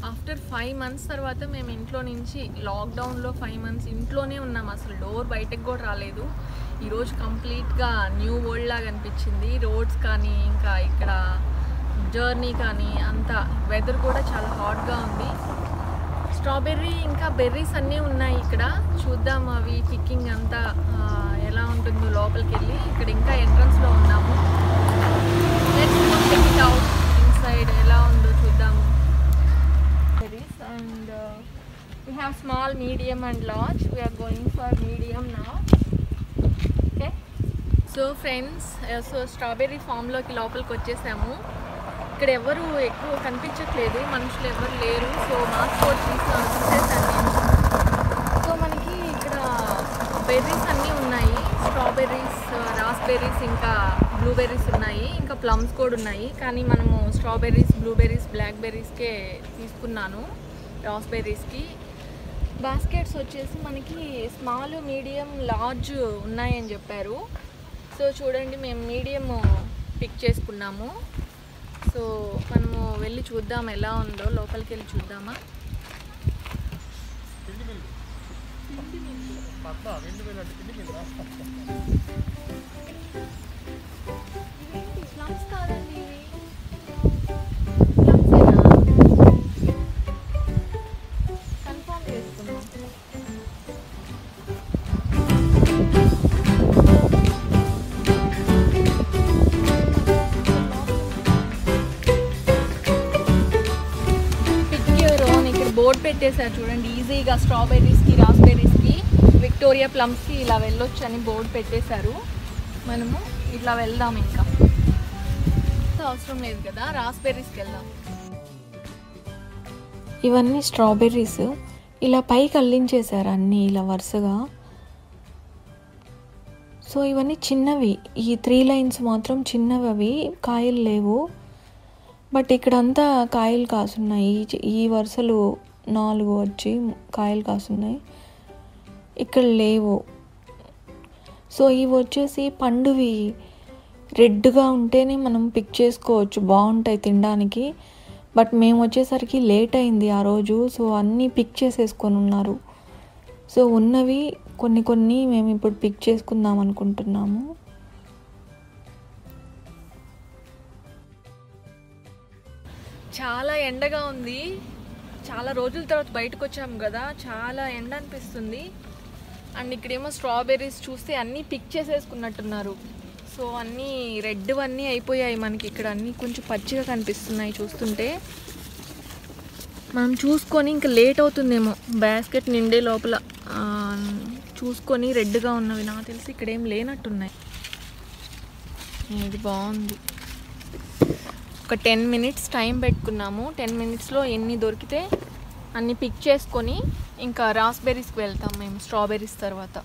ఆఫ్టర్ 5 months తర్వాత మేము ఇంట్లో నుంచి, లాక్డౌన్లో 5 months ఇంట్లోనే ఉన్నాము. అసలు డోర్ బయటకు కూడా రాలేదు. ఈరోజు కంప్లీట్గా న్యూ వరల్డ్ లాగా అనిపించింది. రోడ్స్ కానీ, ఇంకా ఇక్కడ జర్నీ కానీ, అంతా వెదర్ కూడా చాలా హాట్గా ఉంది. స్ట్రాబెర్రీ ఇంకా బెర్రీస్ అన్నీ ఉన్నాయి ఇక్కడ. చూద్దాం అవి పికింగ్ అంతా ఎలా ఉంటుందో లోపలికి వెళ్ళి. ఇక్కడ ఇంకా ఎంట్రన్స్లో ఉన్నాము. అవుట్ ఇన్సైడ్ ఎలా ఉందో చూద్దాము. Berries and we have small, medium and large. We are going for medium now. Okay. So friends, so strawberry ఫామ్లోకి లోపలికి వచ్చేసాము. ఇక్కడ ఎవరు ఎక్కువ కనిపించట్లేదు, మనుషులు ఎవరు లేరు. సో మాస్క్ కూడా తీసేసాను నేను. సో మనకి ఇక్కడ బెర్రీస్ అన్నీ ఉన్నాయి. స్ట్రాబెర్రీస్, రాస్బెర్రీస్, ఇంకా బ్లూబెర్రీస్ ఉన్నాయి, ఇంకా ప్లమ్స్ కూడా ఉన్నాయి. కానీ మనము స్ట్రాబెర్రీస్, బ్లూబెర్రీస్, బ్లాక్ బెర్రీస్కే తీసుకున్నాను. రాస్బెర్రీస్కి బాస్కెట్స్ వచ్చేసి మనకి స్మాల్, మీడియం, లార్జ్ ఉన్నాయని చెప్పారు. సో చూడండి, మేము మీడియం పిక్ చేసుకున్నాము. సో మనము వెళ్ళి చూద్దాం ఎలా ఉందో. లోపలికి వెళ్ళి చూద్దామా? ప్లమ్స్ కాదండి ఇవి. కన్ఫర్మ్ చేసుకున్నాం. బోర్డు పెట్టేశారు చూడండి, ఈజీగా స్ట్రాబెర్రీస్కి, రాస్బెర్రీస్కి, విక్టోరియా ప్లమ్స్కి ఇలా వెళ్ళొచ్చు అని బోర్డు పెట్టేశారు. మనము ఇట్లా వెళ్దాం. ఇంకా అవసరం లేదు కదా, రాస్బెర్రీస్కి వెళ్దాం. ఇవన్నీ స్ట్రాబెర్రీస్ ఇలా పైకి అల్లించేశారు అన్నీ ఇలా వరుసగా. సో ఇవన్నీ చిన్నవి. ఈ 3 lines మాత్రం చిన్నవి, అవి కాయలు లేవు. బట్ ఇక్కడంతా కాయలు కాసున్నాయి. ఈ వరుసలు 4 వచ్చి కాయలు కాసున్నాయి, ఇక్కడ లేవు. సో ఇవి వచ్చేసి పండువి రెడ్గా ఉంటేనే మనం పిక్ చేసుకోవచ్చు, బాగుంటాయి తినడానికి. బట్ మేము వచ్చేసరికి లేట్ అయింది ఆ రోజు. సో అన్నీ పిక్ చేసేసుకొని ఉన్నారు. సో ఉన్నవి కొన్ని మేము ఇప్పుడు పిక్ చేసుకుందాం అనుకుంటున్నాము. చాలా ఎండగా ఉంది. చాలా రోజుల తర్వాత బయటకు వచ్చాము కదా, చాలా ఎండ అనిపిస్తుంది. అండ్ ఇక్కడేమో స్ట్రాబెర్రీస్ చూస్తే అన్నీ పిక్ చేసేసుకున్నట్టున్నారు. సో అన్నీ రెడ్ అన్నీ అయిపోయాయి మనకి. ఇక్కడ అన్నీ కొంచెం పచ్చిగా కనిపిస్తున్నాయి చూస్తుంటే. మనం చూసుకొని ఇంకా లేట్ అవుతుందేమో బాస్కెట్ నిండే లోపల చూసుకొని రెడ్గా ఉన్నవి. నాకు తెలిసి ఇక్కడ ఏం లేనట్టున్నాయి. ఇది బాగుంది. ఒక 10 minutes టైం పెట్టుకున్నాము. 10 minutesలో ఎన్ని దొరికితే అన్ని పిక్ చేసుకొని ఇంకా రాస్బెర్రీస్కి వెళ్తాం మేము స్ట్రాబెర్రీస్ తర్వాత.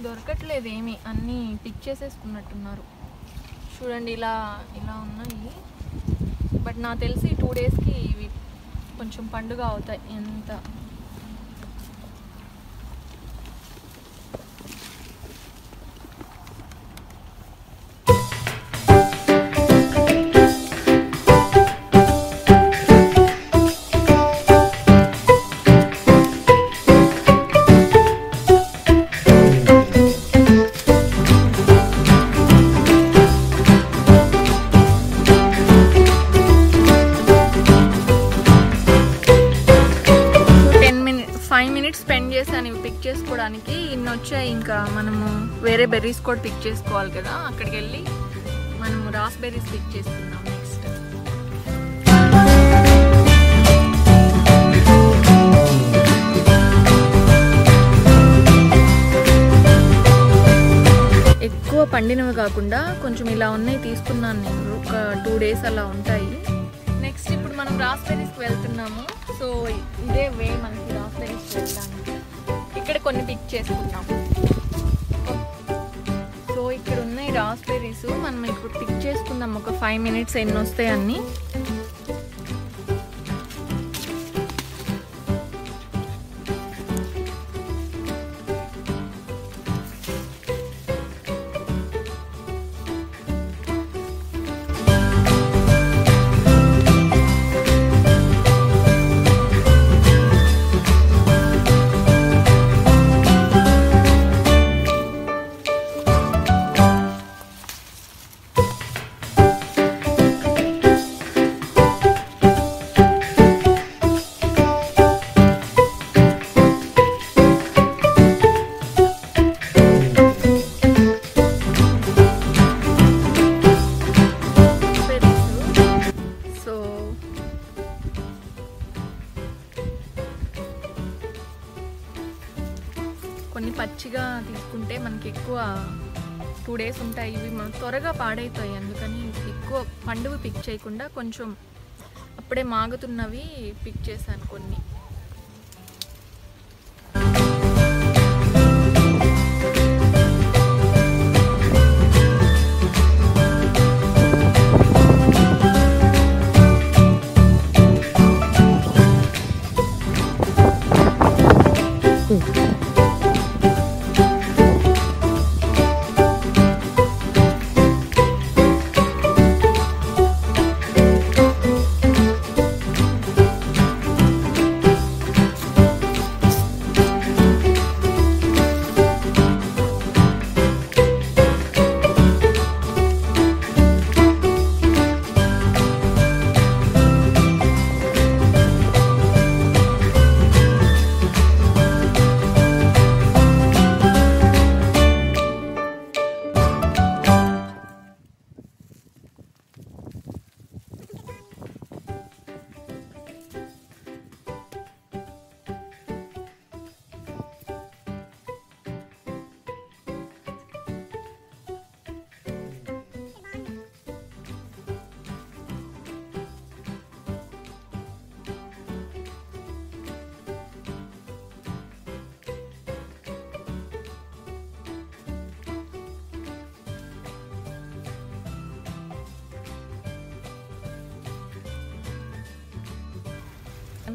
దొరకట్లేదు ఏమి, అన్నీ పిక్ చేసేసుకున్నట్టున్నారు. చూడండి ఇలా ఉన్నాయి. బట్ నాకు తెలిసి 2 daysకి ఇవి కొంచెం పండుగ అవుతాయి. ఎంత స్పెండ్ చేశాను ఇవి పిక్ చేసుకోవడానికి. ఇన్ని వచ్చాయి. ఇంకా మనము వేరే బెర్రీస్ కూడా పిక్ చేసుకోవాలి కదా, అక్కడికి వెళ్ళి మనము రాస్బెర్రీస్ పిక్ చేసుకుందాం నెక్స్ట్. ఎక్కువ పండినవి కాకుండా కొంచెం ఇలా ఉన్నాయి తీసుకున్నాను నేను. ఒక 2 days అలా ఉంటాయి. నెక్స్ట్ ఇప్పుడు మనం రాస్బెర్రీస్కి వెళ్తున్నాము. సో ఇదే వే మనకి రాస్బెర్రీస్కి వెళ్ళడానికి. ఇక్కడ కొన్ని పిక్ చేసుకున్నాం. సో ఇక్కడ ఉన్నాయి రాస్బెర్రీస్. మనం ఇప్పుడు పిక్ చేసుకుందాం ఒక 5 minutes ఎన్ని వస్తాయి అన్నీ. కొన్ని పచ్చిగా తీసుకుంటే మనకి ఎక్కువ 2 days ఉంటాయి. ఇవి మనకు త్వరగా పాడైతాయి. అందుకని ఎక్కువ పండువి పిక్ చేయకుండా కొంచెం అప్పుడే మాగుతున్నవి పిక్ చేశాను కొన్ని.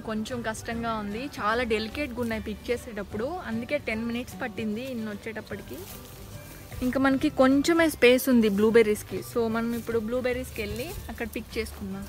కొంచెం కష్టంగా ఉంది, చాలా డెలికేట్గా ఉన్నాయి పిక్ చేసేటప్పుడు, అందుకే 10 minutes పట్టింది ఇన్ని వచ్చేటప్పటికి. ఇంకా మనకి కొంచెమే స్పేస్ ఉంది బ్లూబెర్రీస్కి, సో మనం ఇప్పుడు బ్లూబెర్రీస్కి వెళ్ళి అక్కడ పిక్ చేసుకుందాం.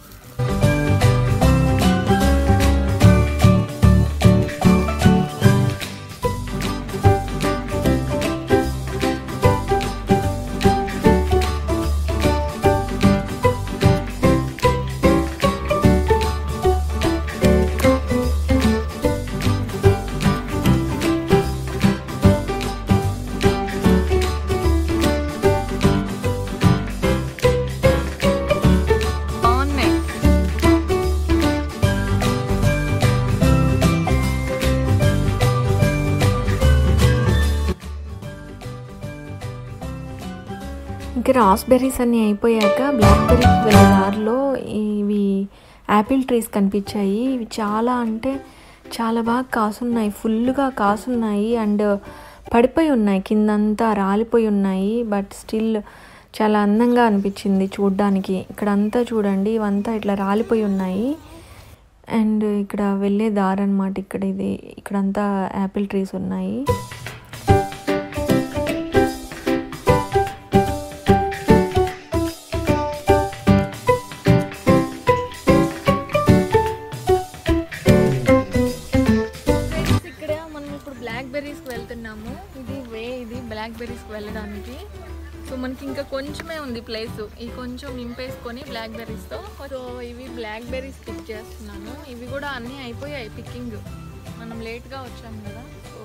ఇంకా రాస్బెర్రీస్ అన్నీ అయిపోయాక బ్లాక్బెర్రీకి వెళ్ళే దారిలో ఇవి యాపిల్ ట్రీస్ కనిపించాయి. ఇవి చాలా అంటే చాలా బాగా కాసున్నాయి, ఫుల్గా కాసున్నాయి అండ్ పడిపోయి ఉన్నాయి, కిందంతా రాలిపోయి ఉన్నాయి. బట్ స్టిల్ చాలా అందంగా అనిపించింది చూడ్డానికి. ఇక్కడంతా చూడండి, ఇవంతా ఇట్లా రాలిపోయి ఉన్నాయి. అండ్ ఇక్కడ వెళ్ళే దారి అన్నమాట. ఇక్కడంతా యాపిల్ ట్రీస్ ఉన్నాయి. వెళ్తున్నాము, ఇది బ్లాక్బెర్రీస్కి వెళ్ళడానికి. సో మనకి ఇంకా కొంచెమే ఉంది ప్లేస్, ఈ కొంచెం నింపేసుకొని బ్లాక్బెర్రీస్తో. సో ఇవి బ్లాక్బెర్రీస్ పిక్ చేస్తున్నాను. ఇవి కూడా అన్నీ అయిపోయాయి పిక్కింగ్, మనం లేట్గా వచ్చాము కదా. సో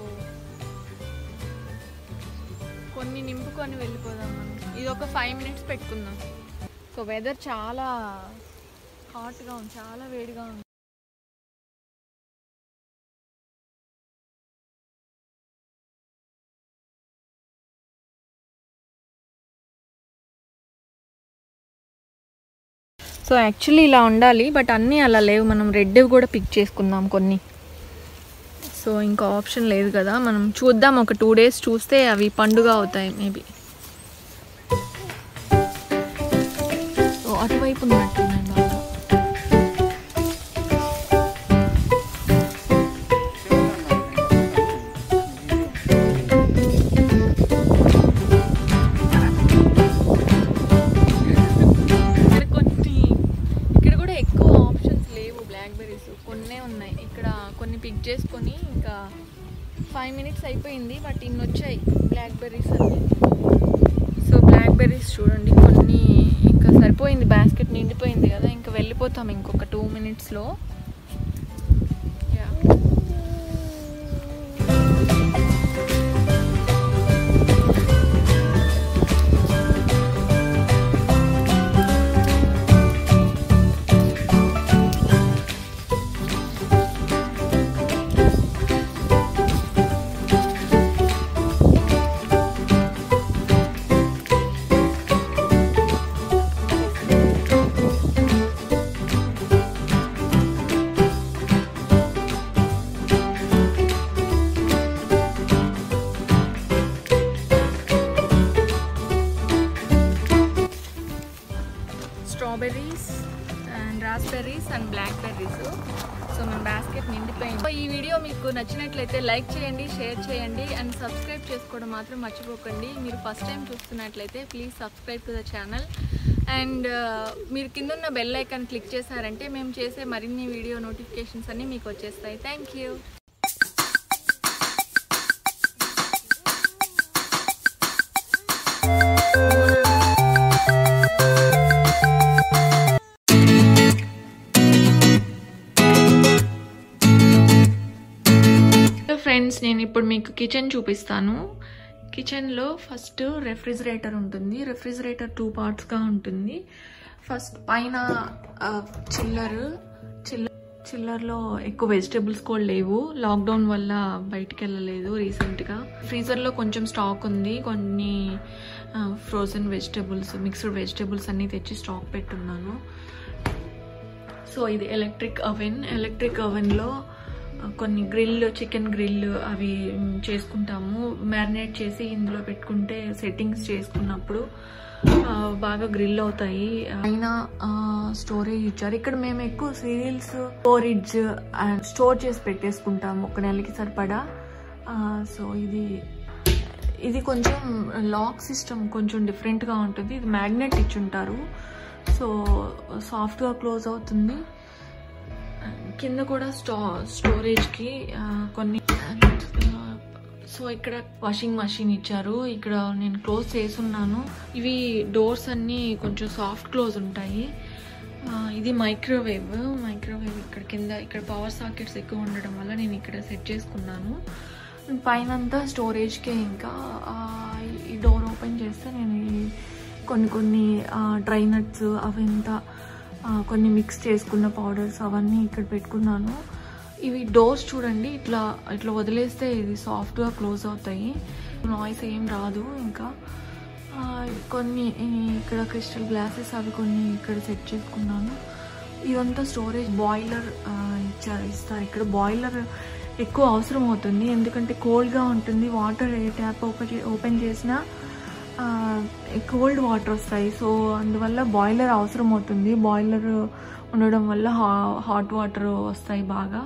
కొన్ని నింపుకొని వెళ్ళిపోదాం మనం. ఇది ఒక 5 minutes పెట్టుకుందాం. సో వెదర్ చాలా హాట్గా ఉంది, చాలా వేడిగా ఉంది. సో యాక్చువల్లీ ఇలా ఉండాలి, బట్ అన్నీ అలా లేవు. మనం రెడ్ కూడా పిక్ చేసుకుందాం కొన్ని. సో ఇంకా ఆప్షన్ లేదు కదా, మనం చూద్దాం. ఒక 2 days చూస్తే అవి పండుగ అవుతాయి మేబీ. సో అటువైపు ఉన్నట్టున్నాయి బాగా. కొన్నే ఉన్నాయి ఇక్కడ, కొన్ని పిక్ చేసుకొని ఇంకా 5 minutes అయిపోయింది. బట్ ఇన్ని వచ్చాయి బ్లాక్బెర్రీస్ అన్నీ. సో బ్లాక్బెర్రీస్ చూడండి, కొన్ని ఇంకా సరిపోయింది, బాస్కెట్ నిండిపోయింది కదా. ఇంకా వెళ్ళిపోతాం ఇంకొక 2 minutesలో. ఈ వీడియో మీకు నచ్చినట్లయితే లైక్ చేయండి, షేర్ చేయండి అండ్ సబ్స్క్రైబ్ చేసుకోవడం మాత్రం మర్చిపోకండి. మీరు ఫస్ట్ టైం చూస్తున్నట్లయితే please subscribe to the channel and మీరు కింద ఉన్న బెల్ ఐకాన్ క్లిక్ చేశారంటే మేము చేసే మరిన్ని వీడియో నోటిఫికేషన్స్ అన్నీ మీకు వచ్చేస్తాయి. Thank you. ఫ్రెండ్స్, నేను ఇప్పుడు మీకు కిచెన్ చూపిస్తాను. కిచెన్లో ఫస్ట్ రెఫ్రిజిరేటర్ ఉంటుంది. రెఫ్రిజిరేటర్ 2 పార్ట్స్గా ఉంటుంది. ఫస్ట్ పైన చిల్లర్లో ఎక్కువ వెజిటేబుల్స్ కూడా లేవు. లాక్డౌన్ వల్ల బయటికి వెళ్ళలేదు రీసెంట్గా. ఫ్రీజర్లో కొంచెం స్టాక్ ఉంది. కొన్ని ఫ్రోజన్ వెజిటేబుల్స్, మిక్స్డ్ వెజిటేబుల్స్ అన్నీ తెచ్చి స్టాక్ పెట్టున్నాను. సో ఇది ఎలక్ట్రిక్ ఓవెన్లో కొన్ని చికెన్ గ్రిల్ అవి చేసుకుంటాము. మ్యారినేట్ చేసి ఇందులో పెట్టుకుంటే సెట్టింగ్స్ చేసుకున్నప్పుడు బాగా గ్రిల్ అవుతాయి. అయినా స్టోరేజ్ ఇచ్చారు. ఇక్కడ మేము ఎక్కువ సీరియల్స్ స్టోరేజ్ అండ్ స్టోర్ చేసి పెట్టేసుకుంటాము 1 నెలకి సరిపడా. సో ఇది కొంచెం లాక్ సిస్టమ్ కొంచెం డిఫరెంట్గా ఉంటుంది. ఇది మ్యాగ్నెట్ ఇచ్చుంటారు. సో సాఫ్ట్గా క్లోజ్ అవుతుంది. కింద కూడా స్టోరేజ్కి కొన్ని. సో ఇక్కడ వాషింగ్ మెషిన్ ఇచ్చారు. ఇక్కడ నేను క్లోజ్ చేసున్నాను. ఇవి డోర్స్ అన్నీ కొంచెం సాఫ్ట్ క్లోజ్ ఉంటాయి. ఇది మైక్రోవేవ్ ఇక్కడ కింద ఇక్కడ పవర్ సాకెట్స్ ఎక్కువ ఉండడం వల్ల నేను ఇక్కడ సెట్ చేసుకున్నాను. పైనంతా స్టోరేజ్కే. ఇంకా ఈ డోర్ ఓపెన్ చేస్తే నేను కొన్ని డ్రై నట్స్ అవంతా కొన్ని మిక్స్ చేసుకున్న పౌడర్స్ అవన్నీ ఇక్కడ పెట్టుకున్నాను. ఇవి డోర్స్ చూడండి, ఇట్లా వదిలేస్తే ఇది సాఫ్ట్గా క్లోజ్ అవుతాయి. నాయిస్ ఏం రాదు. ఇంకా కొన్ని ఇక్కడ క్రిస్టల్ గ్లాసెస్ అవి కొన్ని ఇక్కడ సెట్ చేసుకున్నాను. ఇదంతా స్టోరేజ్. బాయిలర్ ఇస్తారు. ఇక్కడ బాయిలర్ ఎక్కువ అవసరం అవుతుంది, ఎందుకంటే కోల్డ్గా ఉంటుంది. వాటర్ ఏ ట్యాప్ ఓపెన్ చేసినా కోల్డ్ వాటర్ వస్తాయి. సో అందువల్ల బాయిలర్ అవసరం అవుతుంది. బాయిలర్ ఉండడం వల్ల హాట్ వాటర్ వస్తాయి బాగా.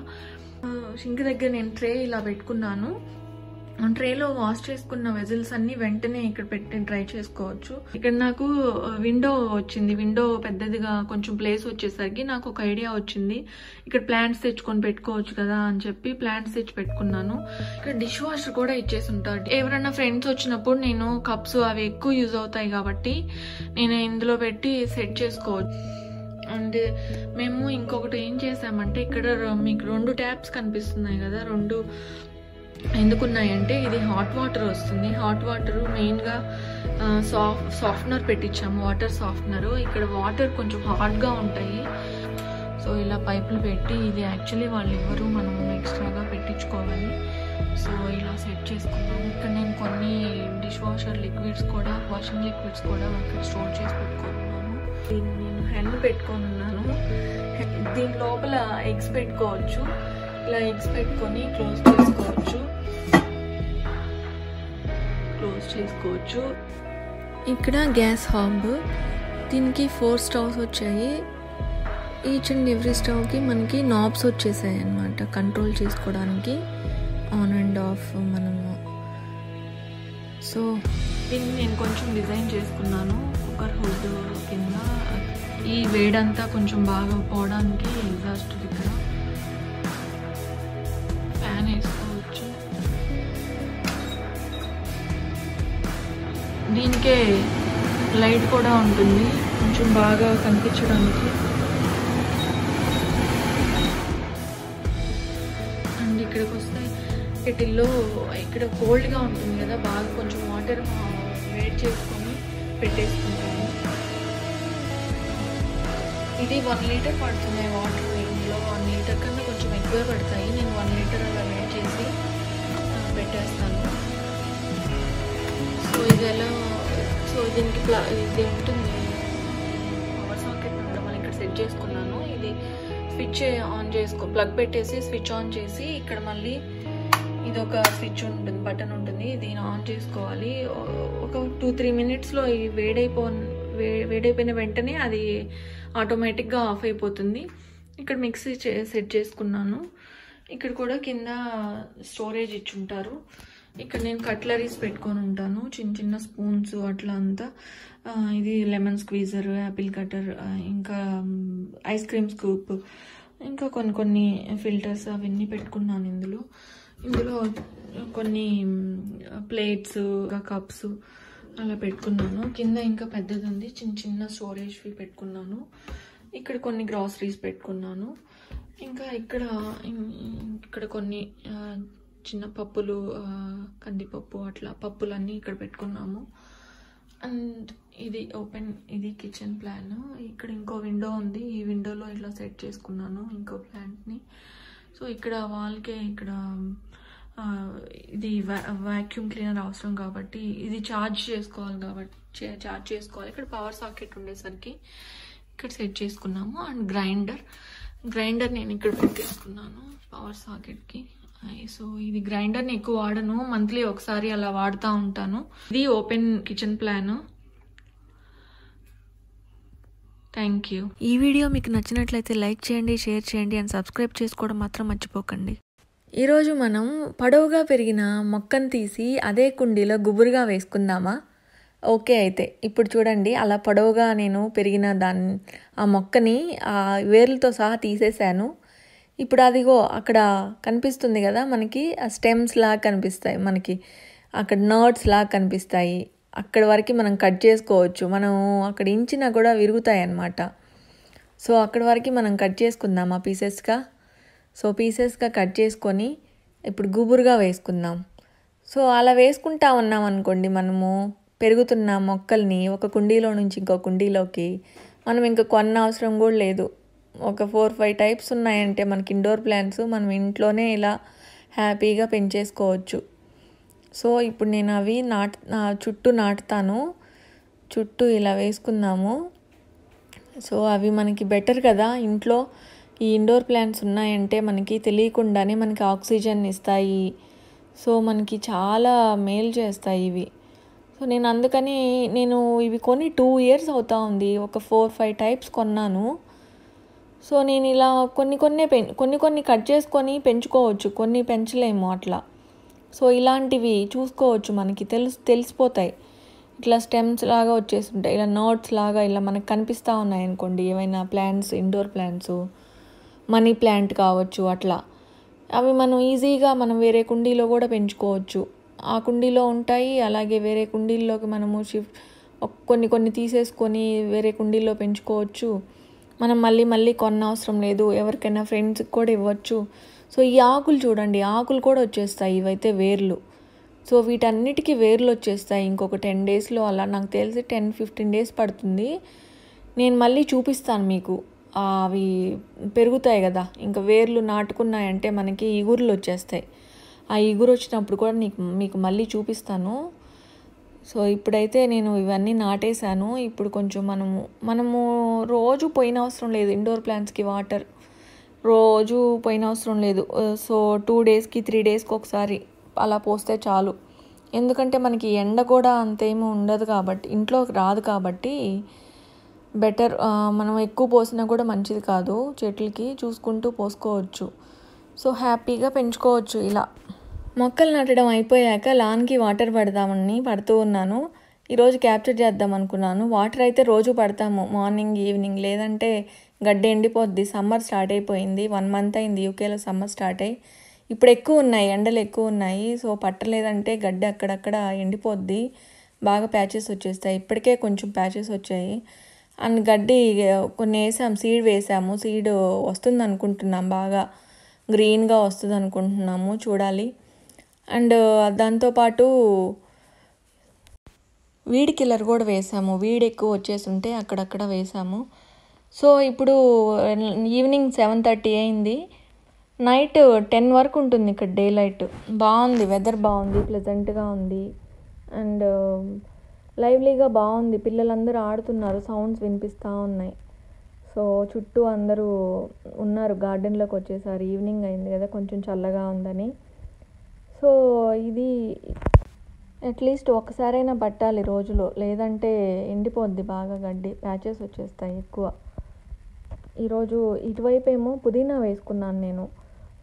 సింక్ దగ్గర నేను ట్రే ఇలా పెట్టుకున్నాను. ట్రేలో వాష్ చేసుకున్న వెజిల్స్ అన్ని వెంటనే ఇక్కడ పెట్టి డ్రై చేసుకోవచ్చు. ఇక్కడ నాకు విండో వచ్చింది. విండో పెద్దదిగా కొంచెం ప్లేస్ వచ్చేసరికి నాకు ఒక ఐడియా వచ్చింది, ఇక్కడ ప్లాంట్స్ తెచ్చుకొని పెట్టుకోవచ్చు కదా అని చెప్పి ప్లాంట్స్ తెచ్చి పెట్టుకున్నాను. ఇక్కడ డిష్ వాషర్ కూడా ఇచ్చేసి ఉంటారు. ఎవరైనా ఫ్రెండ్స్ వచ్చినప్పుడు నేను కప్స్ అవి ఎక్కువ యూజ్ అవుతాయి కాబట్టి నేను ఇందులో పెట్టి సెట్ చేసుకోవచ్చు. అండ్ మేము ఇంకొకటి ఏం చేసామంటే, ఇక్కడ మీకు 2 ట్యాప్స్ కనిపిస్తున్నాయి కదా, 2 ఎందుకున్నాయంటే ఇది హాట్ వాటర్ వస్తుంది. హాట్ వాటర్ మెయిన్గా సాఫ్ట్నర్ పెట్టించాము, వాటర్ సాఫ్ట్నర్. ఇక్కడ వాటర్ కొంచెం హాట్గా ఉంటాయి. సో ఇలా పైపులు పెట్టి, ఇది యాక్చువల్లీ వాళ్ళు ఇవ్వరు, మనం ఎక్స్ట్రాగా పెట్టించుకోవాలి. సో ఇలా సెట్ చేసుకున్నాము. ఇక్కడ నేను కొన్ని డిష్ వాషర్ లిక్విడ్స్ కూడా, వాషింగ్ లిక్విడ్స్ కూడా ఇక్కడ స్టోర్ చేసి పెట్టుకున్నాను. దీన్ని నేను హెన్ పెట్టుకొని ఉన్నాను. దీని లోపల ఎగ్స్ పెట్టుకోవచ్చు. ఇలా ఎగ్స్ పెట్టుకొని క్లోజ్ చేసుకోవచ్చు. ఇక్కడ గ్యాస్ హాబ్. దీనికి 4 స్టవ్స్ వచ్చాయి. ఈచ్ అండ్ ఎవ్రీ స్టవ్కి మనకి నాబ్స్ వచ్చేసాయి అన్నమాట, కంట్రోల్ చేసుకోవడానికి ఆన్ అండ్ ఆఫ్ మనము. సో దీన్ని నేను కొంచెం డిజైన్ చేసుకున్నాను. కుక్కర్ హుడ్ కింద ఈ వేడంతా కొంచెం బాగా పోవడానికి ఎగ్జాస్ట్ దగ్గర ఫ్యాన్ వేసుకోవచ్చు. దీనికే లైట్ కూడా ఉంటుంది కొంచెం బాగా కనిపించడానికి. అండ్ ఇక్కడికి వస్తే కెటిల్లో ఇక్కడ కోల్డ్గా ఉంటుంది కదా, బాగా కొంచెం వాటర్ వేడి చేసుకొని పెట్టేసుకుంటాము. ఇది 1 లీటర్ పడుతుంది వాటర్. ఇందులో 1 లీటర్ కన్నా కొంచెం ఎక్కువే పడతాయి. నేను 1 లీటర్ అలా వేడి చేసి పెట్టేస్తాను. సో దీనికి ఇది ఉంటుంది, పవర్ సాకెట్ ఉండడం వల్ల ఇక్కడ సెట్ చేసుకున్నాను. ఇది స్విచ్ ఆన్ ప్లగ్ పెట్టేసి స్విచ్ ఆన్ చేసి, ఇక్కడ మళ్ళీ ఇది ఒక స్విచ్ ఉంటుంది, బటన్ ఉంటుంది, దీన్ని ఆన్ చేసుకోవాలి. ఒక 2-3 మినిట్స్లో ఈ వేడైపోయిన వెంటనే అది ఆటోమేటిక్గా ఆఫ్ అయిపోతుంది. ఇక్కడ మిక్సీ సెట్ చేసుకున్నాను. ఇక్కడ కూడా కింద స్టోరేజ్ ఇచ్చుంటారు. ఇక్కడ నేను కట్లరీస్ పెట్టుకొని ఉంటాను, చిన్న చిన్న స్పూన్స్ అట్లా అంతా. ఇది లెమన్ స్క్వీజర్, యాపిల్ కటర్, ఇంకా ఐస్ క్రీమ్ స్కూప్, ఇంకా కొన్ని ఫిల్టర్స్ అవన్నీ పెట్టుకున్నాను ఇందులో. కొన్ని ప్లేట్స్, కప్స్ అలా పెట్టుకున్నాను. కింద ఇంకా పెద్దది ఉంది, చిన్న చిన్న స్టోరేజ్వి పెట్టుకున్నాను. ఇక్కడ కొన్ని గ్రాసరీస్ పెట్టుకున్నాను. ఇంకా ఇక్కడ కొన్ని చిన్న పప్పులు, కందిపప్పు అట్లా పప్పులన్నీ ఇక్కడ పెట్టుకున్నాము. అండ్ ఇది కిచెన్ ప్లాన్. ఇక్కడ ఇంకో విండో ఉంది, ఈ విండోలో ఇట్లా సెట్ చేసుకున్నాను ఇంకో ప్లాంట్ని. సో ఇక్కడ వాల్కే ఇక్కడ ఇది వాక్యూమ్ క్లీనర్ అవసరం కాబట్టి ఇది ఛార్జ్ చేసుకోవాలి ఇక్కడ పవర్ సాకెట్ ఉండేసరికి ఇక్కడ సెట్ చేసుకున్నాము. అండ్ గ్రైండర్ నేను ఇక్కడ పెట్టేసుకున్నాను పవర్ సాకెట్కి. సో ఇది గ్రైండర్ని ఎక్కువ వాడను, మంత్లీ ఒకసారి అలా వాడుతూ ఉంటాను. ఇది open kitchen plan. Thank you. ఈ వీడియో మీకు నచ్చినట్లయితే లైక్ చేయండి, షేర్ చేయండి అండ్ సబ్స్క్రైబ్ చేసుకోవడం మాత్రం మర్చిపోకండి. ఈరోజు మనం పొడవుగా పెరిగిన మొక్కను తీసి అదే కుండీలో గుబురుగా వేసుకుందామా? ఓకే, అయితే ఇప్పుడు చూడండి, అలా పొడవుగా నేను పెరిగిన ఆ మొక్కని ఆ వేర్లతో సహా తీసేసాను. ఇప్పుడు అదిగో అక్కడ కనిపిస్తుంది కదా మనకి, ఆ స్టెమ్స్ లాగా కనిపిస్తాయి, మనకి అక్కడ నర్డ్స్ లాగా కనిపిస్తాయి. అక్కడి వరకు మనం కట్ చేసుకోవచ్చు, మనం అక్కడ ఇంచినా కూడా విరుగుతాయి అన్నమాట. సో అక్కడి వరకు మనం కట్ చేసుకుందాం ఆ పీసెస్గా. సో పీసెస్గా కట్ చేసుకొని ఇప్పుడు గుబురుగా వేసుకుందాం. సో అలా వేసుకుంటా ఉన్నాం అనుకోండి, మనము పెరుగుతున్న మొక్కల్ని ఒక కుండీలో నుంచి ఇంకో కుండీలోకి మనం ఇంకా కొన్న అవసరం కూడా లేదు. ఒక 4-5 టైప్స్ ఉన్నాయంటే మనకి ఇండోర్ ప్లాంట్స్, మనం ఇంట్లోనే ఇలా హ్యాపీగా పెంచేసుకోవచ్చు. సో ఇప్పుడు నేను అవి చుట్టూ నాటుతాను, చుట్టూ ఇలా వేసుకుందాము. సో అవి మనకి బెటర్ కదా, ఇంట్లో ఈ ఇండోర్ ప్లాంట్స్ ఉన్నాయంటే మనకి తెలియకుండానే మనకి ఆక్సిజన్ ఇస్తాయి. సో మనకి చాలా మేలు చేస్తాయి ఇవి. సో నేను అందుకని ఇవి కొని 2 years అవుతా ఉంది. ఒక 4-5 టైప్స్ కొన్నాను. సో నేను ఇలా కొన్ని కట్ చేసుకొని పెంచుకోవచ్చు, కొన్ని పెంచలేము అట్లా. సో ఇలాంటివి చూసుకోవచ్చు, మనకి తెలిసిపోతాయి. ఇట్లా స్టెమ్స్ లాగా వచ్చేస్తుంటాయి, ఇలా నోట్స్ లాగా ఇలా మనకు కనిపిస్తూ ఉన్నాయి అనుకోండి. ఏమైనా plants, indoor plants, money plant కావచ్చు, అట్లా అవి మనం ఈజీగా మనం వేరే కుండీలో కూడా పెంచుకోవచ్చు. ఆ కుండీలో ఉంటాయి, అలాగే వేరే కుండీల్లోకి మనము కొన్ని తీసేసుకొని వేరే కుండీలో పెంచుకోవచ్చు. మనం మళ్ళీ కొన్న అవసరం లేదు, ఎవరికైనా ఫ్రెండ్స్కి కూడా ఇవ్వచ్చు. సో ఈ ఆకులు చూడండి, ఆకులు కూడా వచ్చేస్తాయి, ఇవైతే వేర్లు. సో వీటన్నిటికీ వేర్లు వచ్చేస్తాయి ఇంకొక 10 daysలో. అలా నాకు తెలిసి 10-15 days పడుతుంది. నేను మళ్ళీ చూపిస్తాను మీకు. అవి పెరుగుతాయి కదా, ఇంకా వేర్లు నాటుకున్నాయంటే మనకి ఇగురులు వచ్చేస్తాయి. ఆ ఇగురు వచ్చినప్పుడు కూడా మీకు మళ్ళీ చూపిస్తాను. సో ఇప్పుడైతే నేను ఇవన్నీ నాటేశాను. ఇప్పుడు కొంచెం మనము రోజు పోయిన అవసరం లేదు, ఇండోర్ ప్లాంట్స్కి వాటర్ రోజు పోయిన అవసరం లేదు. సో 2 daysకి 3 daysకి ఒకసారి అలా పోస్తే చాలు. ఎందుకంటే మనకి ఎండ కూడా అంతేమీ ఉండదు కాబట్టి, ఇంట్లో రాదు కాబట్టి బెటర్. మనం ఎక్కువ పోసినా కూడా మంచిది కాదు చెట్లకి, చూసుకుంటూ పోసుకోవచ్చు. సో హ్యాపీగా పెంచుకోవచ్చు ఇలా. మొక్కలు నాటడం అయిపోయాక లాన్కి వాటర్ పడుతూ ఉన్నాను. ఈరోజు క్యాప్చర్ చేద్దాం అనుకున్నాను. వాటర్ అయితే రోజు పడతాము, మార్నింగ్ ఈవినింగ్, లేదంటే గడ్డి ఎండిపోద్ది. సమ్మర్ స్టార్ట్ అయిపోయింది, 1 month అయింది యూకేలో సమ్మర్ స్టార్ట్ అయ్యి. ఇప్పుడు ఎక్కువ ఉన్నాయి, ఎండలు ఎక్కువ ఉన్నాయి. సో పట్టలేదంటే గడ్డి అక్కడక్కడ ఎండిపోద్ది, బాగా ప్యాచెస్ వచ్చేస్తాయి. ఇప్పటికే కొంచెం ప్యాచెస్ వచ్చాయి. అండ్ గడ్డి కొన్ని సీడ్ వేసాము. సీడ్ వస్తుంది అనుకుంటున్నాం, బాగా గ్రీన్గా వస్తుంది అనుకుంటున్నాము, చూడాలి. అండ్ దాంతోపాటు వీడ్ కిల్లర్ కూడా వేసాము, వీడ్ ఎక్కువ వచ్చేస్తుంటే అక్కడక్కడ వేసాము. సో ఇప్పుడు ఈవినింగ్ 7:30 అయింది. నైట్ 10 వరకు ఉంటుంది ఇక్కడ డే లైట్. బాగుంది, వెదర్ బాగుంది, ప్లెజెంట్గా ఉంది అండ్ లైవ్లీగా బాగుంది. పిల్లలందరూ ఆడుతున్నారు, సౌండ్స్ వినిపిస్తూ ఉన్నాయి. సో చుట్టూ అందరూ ఉన్నారు, గార్డెన్లోకి వచ్చేసారు. ఈవినింగ్ అయింది కదా, కొంచెం చల్లగా ఉందని. సో ఇది అట్లీస్ట్ ఒకసారైనా పట్టాలి రోజులో, లేదంటే ఎండిపోద్ది బాగా గడ్డి, ప్యాచెస్ వచ్చేస్తాయి ఎక్కువ. ఈరోజు ఇటువైపు ఏమో పుదీనా వేసుకున్నాను నేను.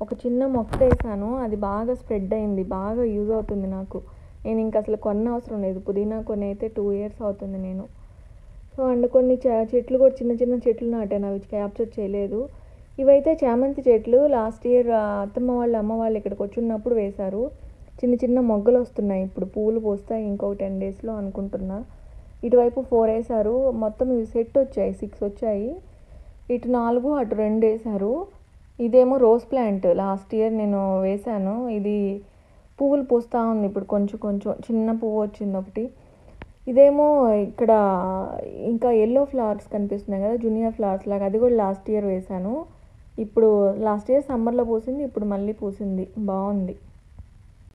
ఒక చిన్న మొక్క వేసాను, అది బాగా స్ప్రెడ్ అయింది, బాగా యూజ్ అవుతుంది నాకు. నేను ఇంక అసలు అవసరం లేదు. పుదీనా కొని అయితే 2 years అవుతుంది నేను. సో అండ్ కొన్ని చెట్లు కూడా చిన్న చిన్న చెట్లు నాటాను, అవి క్యాప్చర్ చేయలేదు. ఇవైతే చామంతి చెట్లు లాస్ట్ ఇయర్ అత్తమ్మ వాళ్ళు అమ్మ వాళ్ళు ఇక్కడికి వచ్చినప్పుడు వేశారు. చిన్న చిన్న మొగ్గలు వస్తున్నాయి, ఇప్పుడు పూలు పోస్తాయి ఇంకొక 10 daysలో అనుకుంటున్నా. ఇటువైపు 4 వేశారు, మొత్తం ఇవి సెట్ వచ్చాయి, 6 వచ్చాయి. ఇటు 4 అటు 2 వేశారు. ఇదేమో రోజ్ ప్లాంట్, లాస్ట్ ఇయర్ నేను వేశాను. ఇది పువ్వులు పూస్తూ ఉంది ఇప్పుడు, కొంచెం కొంచెం చిన్న పువ్వు వచ్చింది ఒకటి. ఇదేమో ఇక్కడ ఇంకా ఎల్లో ఫ్లవర్స్ కనిపిస్తున్నాయి కదా, జూనియర్ ఫ్లవర్స్ లాగా, అది కూడా లాస్ట్ ఇయర్ వేశాను. ఇప్పుడు లాస్ట్ ఇయర్ సమ్మర్లో పూసింది, ఇప్పుడు మళ్ళీ పూసింది, బాగుంది.